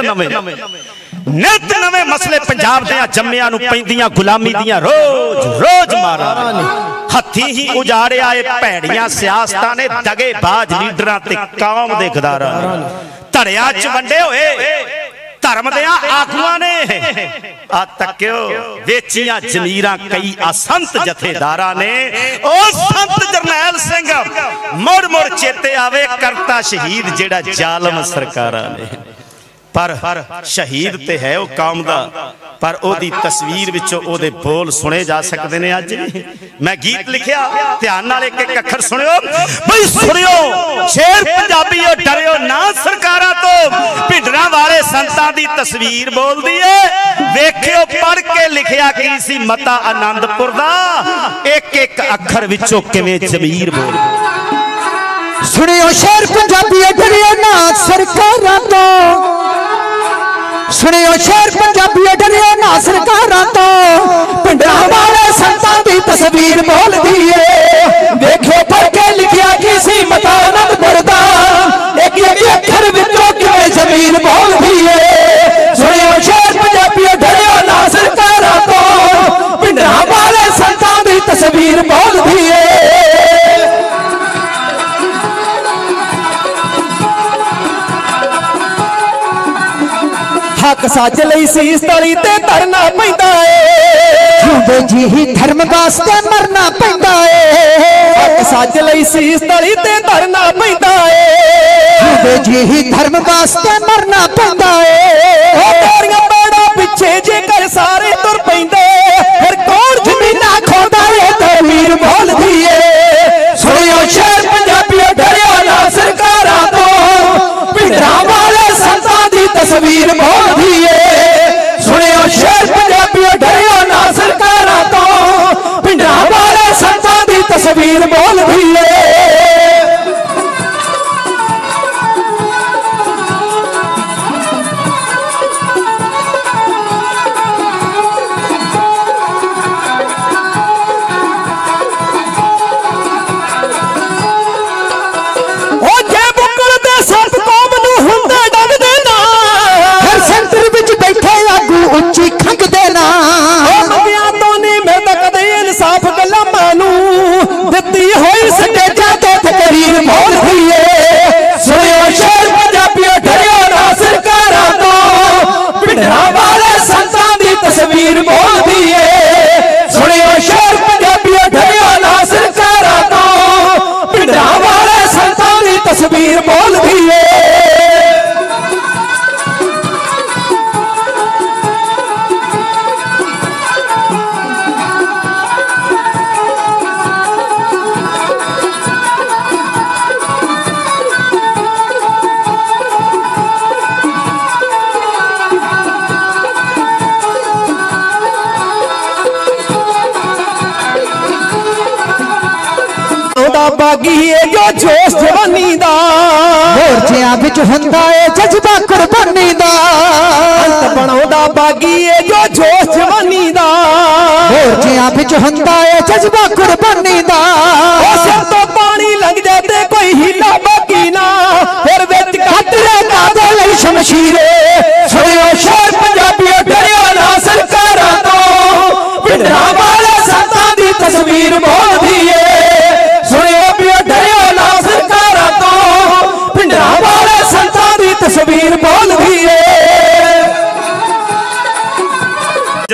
नवे मसले पंजाब दे जम्मियां नूं पैंदियां गुलामी दियां रोज रोज मारा हथी ही उजाड़िया भैड़ियां सियासतां ने दगेबाज लीडरां ते कौम दे गदारां धड़ियां च वंडे होए धर्म दे आगुआं ने आ तक्यो वेचियां जमीरां कई असंत जथेदारां ने। ओ संत जरनैल सिंह मुड़ मुड़ चेते आवे करता शहीद जेड़ा जालम सरकारां ने। पर शहीद ते है वो कौम दा, पर ओदी तस्वीर विचों ओदे बोल सुने जा सकते ने। अज मैं गीत लिखिया ध्यान नाल एक एक अखर सुनियो बई सुनियो। शेर पंजाबी ओ डरियो ना सरकारां तो, भिडरां वाले संतां दी तस्वीर बोलदी है। वेखियो पढ़ के लिखिया की सी मता आनंदपुर दा, एक एक अखर विचों किवें जमीर बोल। सुनियो शेर पंजाबी डरियो ना सरकारां तो, सुनियो शेर पंजाबी डरियो ना सरकारां तो, भिडरां वाले संतां दी तस्वीर बोलदी है। देखो पढ़ के लिखिया की सी मता आनंदपुर दा, एक एक अखर विचों किवें जमीर बोलदी है। सुनियो शेर पंजाबी डरियो ना सरकारां तो, भिडरां वाले संतां दी तस्वीर बोलदी है। हक सच लई सीस तली ते धरना पैंदा है। जिंदे जी ही धर्म वास्ते मरना पैंदा है। हक सच लई सीस तली ते धरना पैंदा है। जिंदे जी ही धर्म वास्ते मरना पैंदा है। तेरियां बाड़ा पिछे जेकर सारे तुर पैंदे, फिर कौन जमीना खोदा है तस्वीर बोलदी है। सुनियो शेर पंजाबी डरियो ना सरकारां तो, भिडरां वाले संतां दी तस्वीर बोलदी है। सुनियो शेर पंजाबी डरियो ना सरकारां तो, भिडरां वाले संतां दी तस्वीर बोलदी है। उच्ची खंग देना तो नहीं मिलता कदे इंसाफ गलामां नूं दित्ती होई स्टेजां ते तकरीर बोलदी है। सुनियो शेर पंजाबी डरियो ना सरकारां तो, भिडरां वाले संतां दी तस्वीर बोलदी है। सुनियो शेर पंजाबी डरियो ना सरकारां तो, भिडरां वाले संतां दी तस्वीर बोलदी है। दा बागी है जो जोश जवानी दा मोर्चियां विच हुंदा है जज्बा कुर्बानी दा अंत बनाउंदा बागी है जो जोश जवानी दा मोर्चियां विच हुंदा है जज्बा कुर्बानी दा सिर तो पानी लग जाते कोई हीला बाकी ना फिर विच खतरे कादे लई शमशीरे सुनियो शेर पंजाबी डरियो ना सरकारां तो पिंडा वाले संतां दी तस्वीर बोलदी है सुनियो पियो डरियो ना सरकारां तो पिंडा वाले संतां दी तस्वीर बोलदी है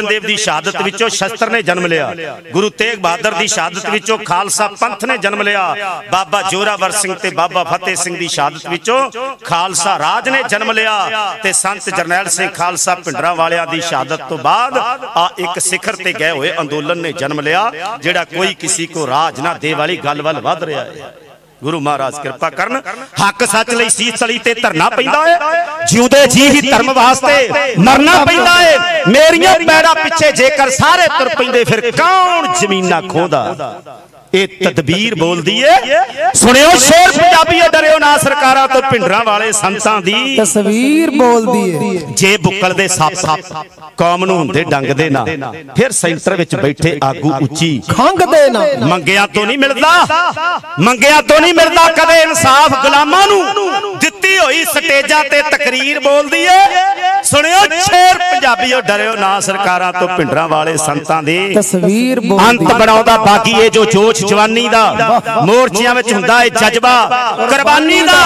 देव की शहादत विचों शस्त्र ने जन्म लिया गुरु तेग बहादुर की शहादत विचों खालसा पंथ ने जन्म लिया बाबा जोरावर सिंह ते बाबा फतेह सिंह की शहादत विचों खालसा राज ने जन्म लिया ते संत जरनैल सिंह खालसा भिंडरां वालियां दी शहादत तो बाद आ एक शिखर ते गए हुए अंदोलन ने जन्म लिया जेड़ा कोई किसी को राज ना दे वाली गल वल वध रहा है। गुरु महाराज कृपा करन हक सच लई सीस तली ते धरना पैंदा है जिउंदे जी ही धर्म वास्ते मरना पैंदा है मेरियां पैड़ा पिछे जेकर सारे तुर पैंदे फिर कौन जमीना खोदा ए तदबीर बोल दी है सुनियो शेर पंजाबी डरियो ना सरकारां तो भिंडरां वाले संतां दी तस्वीर बोल दी है जे बुक्कल दे सप कौम नूं हुंदे डंग दे ना फिर सेंटर विच बैठे आगू उच्ची खंग दे ना मंगिया तो नहीं मिलदा मंगिया तो नहीं मिलदा कदे इंसाफ गुलामां नूं दित्ती होई स्टेजां ते तकरीर बोल दी है सुनियो शेर पंजाबी डरियो ना सरकारां तो भिंडरां वाले संतां दी तस्वीर बोल अंत बनाउंदा बाकी है जो जोश जवानी दा मोर्चियां विच हुंदा है जज्बा कुर्बानी दा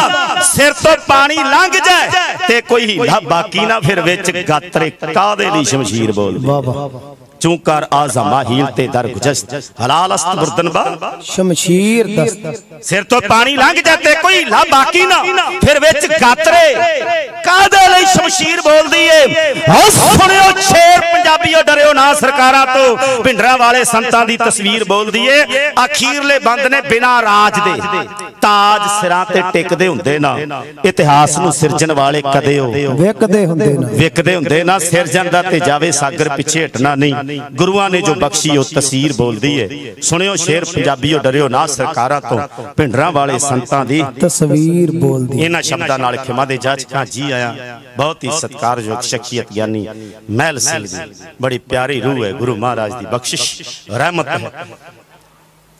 सिर तो पानी लंघ जाए ते कोई हीला बाकी ना फिर विच गात्रे कादे दी शमशीर बोल चूंकार आज़मा हील ते दर गुजस्त हलाल अस्त बुर्दन बा शमशीर दस्त सिर तो पानी लंघ जाते कोई हीला बाकी ना फिर विच गात्रे कादे लई शमशीर बोल दी है सुनियो शेर पंजाबी डरियो ना सरकारां तो भिंडरां वाले संतां दी तस्वीर बोल दी है अखीरले बंद ने बिना राज दे ताज सिरां ते टिकदे हुंदे ना इतिहास नूं सिरजण वाले कदे हो विकदे हुंदे ना सिरजण दा ते जावे सागर पिछे हटना नहीं गुरुआं ने जो बख्शी ओ तसीर बोल दी है सुनियो शेर पंजाबी डरियो ना सरकारां तो भिंडरां वाले संतां दी तस्वीर बोल दी इन्हां शब्दां नाल खिमा दे जाचकां जी आया बहुत ही सत्कारयोग शख्सियत ज्ञानी महल सिंह दी बड़ी प्यारी रूह है गुरु महाराज दी बख्शिश रहमत है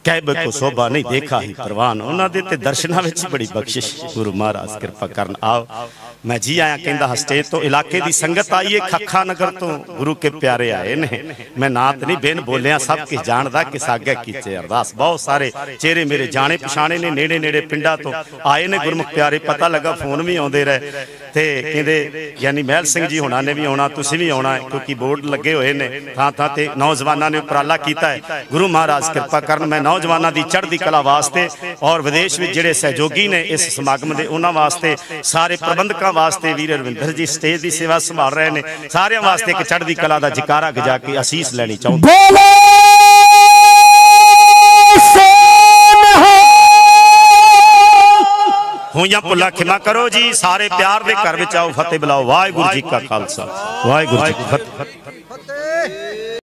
कहबे को शोभा नहीं देखा ही परवान उन्हां दे ते दर्शनां विच बड़ी बख्शिश गुरु महाराज कृपा करन आओ मैं जी आया कहंदा स्टेज तो इलाके दी संगत आई है खखा नगर तो गुरु के प्यारे आए ने मैं नात नहीं बेन बोलिया सब किस जानदा किस आगे कीचे अरदास बहुत सारे चेहरे मेरे जाने पछाने ने नेड़े नेड़े पिंडा तो आए ने गुरमुख प्यारे पता लगा फोन भी आउंदे रहे ते कहंदे यानी महल सिंह जी होना ने भी आउणा तुसीं भी आउणा क्योंकि बोर्ड लगे हुए ने थां थां ते नौजवानां ने उपराला कीता है गुरु महाराज कृपा करन मैं नौजवानां दी चढ़दी कला वास्ते और विदेश विच जिहड़े सहयोगी ने इस समागम दे उन्हां वास्ते सारे प्रबंधकां वास्ते वीर रविंदर जी स्टेज की सेवा संभाल रहे हैं सारे वास्ते एक चढ़दी कला का जकारा गजा के आसीस लैनी चाहूंगा हुइयां भुल्ला खिमा करो जी सारे प्यार दे घर विच आओ फतेह बुलाओ वाहिगुरू जी का खालसा वाहिगुरू जी की फतेह।